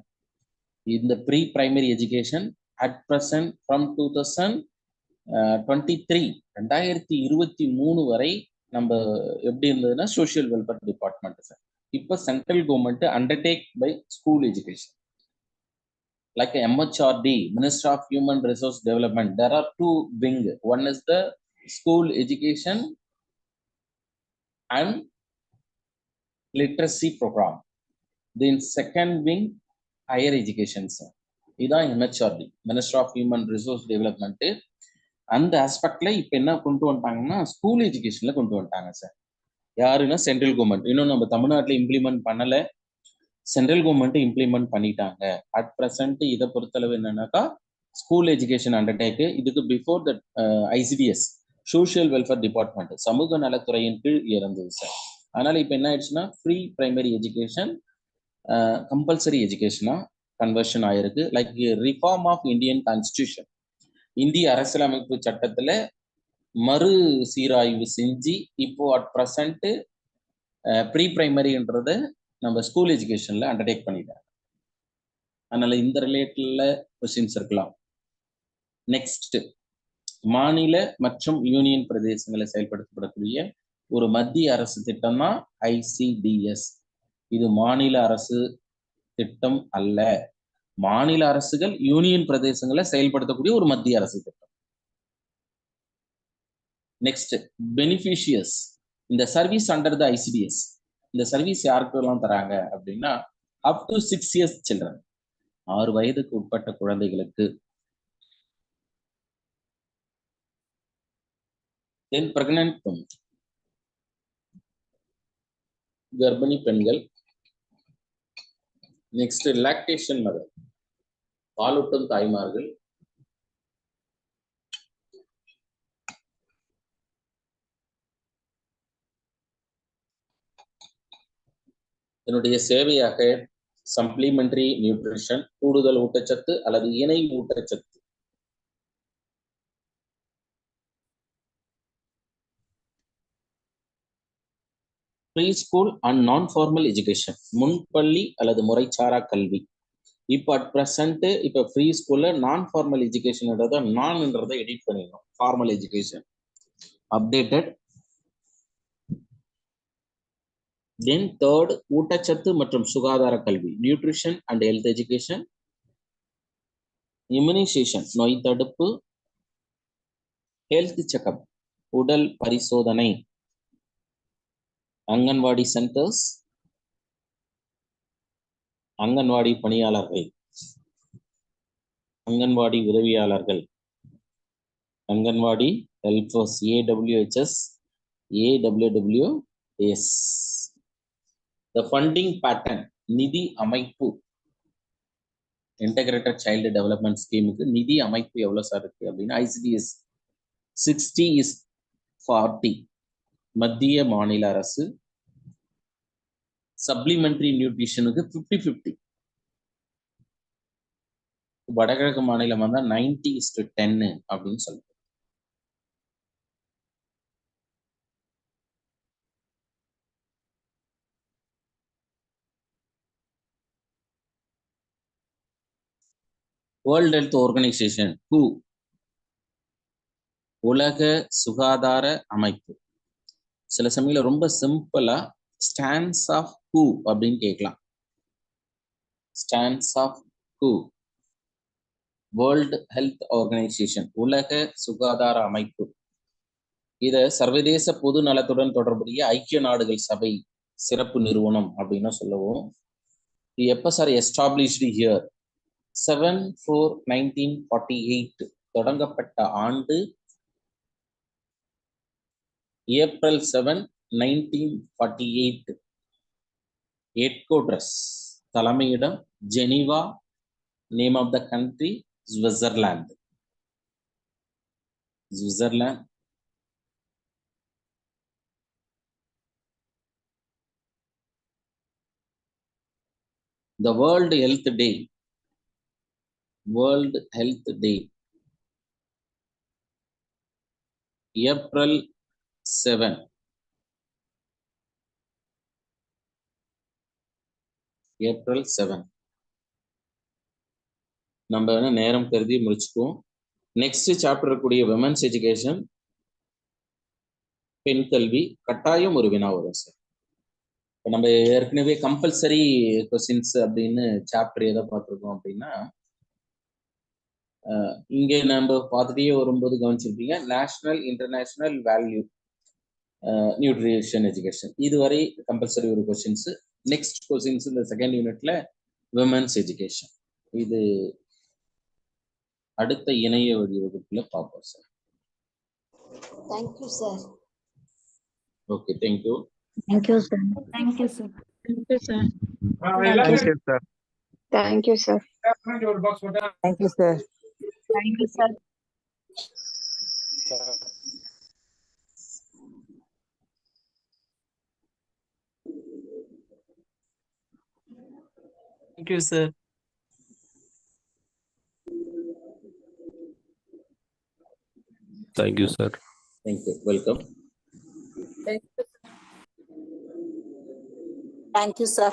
இந்த pre primary education at present from 2023 வரை நம்ம எப்படி இருந்ததுன்னா சோசியல் வெல்ஃபேர் டிபார்ட்மெண்ட் சார். இப்போ central government undertake by school education like MHRD, Minister of Human Resource Development. There are 2 wings. One is the school education and literacy program. Then second wing, higher education sir. இதான் MHRD, Minister of Human Resource Development. அந்த ஆஸ்பெக்ட்ல இப்போ என்ன கொண்டு வந்துட்டாங்கன்னா ஸ்கூல் எஜுகேஷன்ல கொண்டு வந்துட்டாங்க சார். யாருன்னா சென்ட்ரல் கவர்மெண்ட். இன்னும் நம்ம தமிழ்நாட்டில் இம்ப்ளிமெண்ட் பண்ணல, சென்ட்ரல் கவர்மெண்ட் இம்ப்ளிமெண்ட் பண்ணிட்டாங்க. அட் ப்ரெசன்ட் இதை பொறுத்தளவு என்னன்னாக்கா ஸ்கூல் எஜுகேஷன் அண்டர்டேக்கு. இதுக்கு before that ICDS social welfare department சமூக நலத்துறையின் கீழ் இருந்தது சார். அதனால இப்போ என்ன ஆயிடுச்சுன்னா ப்ரீ பிரைமரி எஜுகேஷன் கம்பல்சரி எஜுகேஷனா கன்வர்ஷன் ஆயிருக்கு. Like reform of Indian constitution, இந்திய அரசியலமைப்பு சட்டத்துல மறு சீராய்வு செஞ்சு இப்போ அட் ப்ரெசன்ட் ப்ரீ பிரைமரின்றத நம்ம ஸ்கூல் எஜுகேஷன்ல அண்டர்டேக் பண்ணிட்டாங்க. அதனால இந்த ரிலேட்டட்ல கொஸ்டின்ஸ் இருக்கலாம். நெக்ஸ்ட், மாநில மற்றும் யூனியன் பிரதேசங்களை செயல்படுத்தப்படக்கூடிய ஒரு மத்திய அரசு திட்டம் தான் ஐசிடிஎஸ். இது மாநில அரசு திட்டம் அல்ல. மாநில அரசுகள் யூனியன் பிரதேசங்களை செயல்படுத்தக்கூடிய ஒரு மத்திய அரசு திட்டம். நெக்ஸ்ட், பெனிஃபிஷியஸ். இந்த சர்வீஸ் அண்டர் த ஐசிடிஎஸ், இந்த சர்வீஸ் யாருக்கெல்லாம் தராங்க அப்படின்னா அப் டு 6 years சில்ட்ரன், 6 வயதுக்கு உட்பட்ட குழந்தைகளுக்கு. தென் பிரெக்னன்ட் women, கர்ப்பிணி பெண்கள். நெக்ஸ்ட், லாக்டேஷன் மதர், பாலூட்டும் தாய்மார்கள். என்னுடைய சேவையாக சப்ளிமெண்டரி நியூட்ரிஷன், கூடுதல் ஊட்டச்சத்து அல்லது இணை ஊட்டச்சத்து. Pre school and non formal education, முன்பள்ளி அல்லது முறைசாரா கல்வி. இப்போ அட் ப்ரெசன்ட் இப்போ ஃப்ரீ ஸ்கூல்ல நான் ஃபார்மல் எஜுகேஷன்ன்றத நான்ன்றதை எடிட் பண்ணிடணும். Formal education updated. Then third, ஊட்டச்சத்து மற்றும் சுகாதார கல்வி, nutrition and health education. Immunisation, நோய் தடுப்பு. ஹெல்த் செக்அப், உடல் பரிசோதனை. அங்கன்வாடி சென்டர்ஸ், அங்கன்வாடி பணியாளர்கள், அங்கன்வாடி உதவியாளர்கள், anganwadi helpers, ஏடபிள்யூஹெச்எஸ், ஏடபிள்யூடபிள்யூஎஸ். The funding pattern, நிதி அமைப்பு. இன்டகிரேட்டட் சைல்டு டெவலப்மெண்ட் ஸ்கீமுக்கு நிதி அமைப்பு எவ்வளவு சார் இருக்கு அப்படின்னா ஐசிடிஎஸ் 60:40 மத்திய மாநில அரசு. சப்ளிமெண்டரி நியூட்ரிஷனுக்கு 50-50. வடகிழக்கு மாநிலம் வந்தா 90:10 அப்படின்னு சொல்லுங்க. வேர்ல்ட் ஹெல்த் ஆர்கனைசேஷன், WHO, உலக சுகாதார அமைப்பு. சில சமயம் ரொம்ப சிம்பிளா ஸ்டாண்ட்ஸ் ஆஃப் WHO அப்படின்னு கேட்கலாம். Stands of WHO, World Health Organisation, உலக சுகாதார அமைப்பு. இத சர்வதேச பொது நலத்துடன் தொடர்புடைய ஐக்கிய நாடுகள் சபை சிறப்பு நிறுவனம் அப்படின்னு சொல்லுவோம். இது எப்ப சார் எஸ்டாப்ளிஷ்டு ஹியர்? 7/4/1948 தொடங்கப்பட்ட ஆண்டு April 7, 1948. ஹெட்குவார்ட்டர்ஸ், தலைமையிடம் Geneva. Name of the country Switzerland. Switzerland. The World Health Day, World Health Day, April 7. April 7. நம்ம நேரம் கருதி முடிச்சுக்குவோம். நெக்ஸ்ட் சாப்டர் இருக்கக்கூடிய விமன்ஸ் எஜுகேஷன், பெண் கல்வி. கட்டாயம் ஒரு வினா வரும் சார். இப்போ நம்ம ஏற்கனவே கம்பல்சரி கொஸ்டின்ஸ் அப்படின்னு சாப்டர் எதை பார்த்துருக்கோம் அப்படின்னா, இங்கே நம்ம பார்த்துட்டே வரும்போது கவனிச்சிருப்பீங்க, national international value nutrition education. இதுவரை கம்பல்சரி ஒரு கொஸ்டின்ஸ். நெக்ஸ்ட் கொஸ்டின்ஸ் இந்த செகண்ட் யூனிட்ல விமன்ஸ் எஜுகேஷன். இது அடுத்த இணைய வழி வகுப்புல பார்ப்போம் sir. Thank you sir. Okay, thank you. Thank you sir. Thank you sir. Thank you sir. Thank you sir. Thank you sir. Thank you sir. Thank you sir. Thank you, sir. Thank you, sir. Thank you. Welcome. Thank you, sir.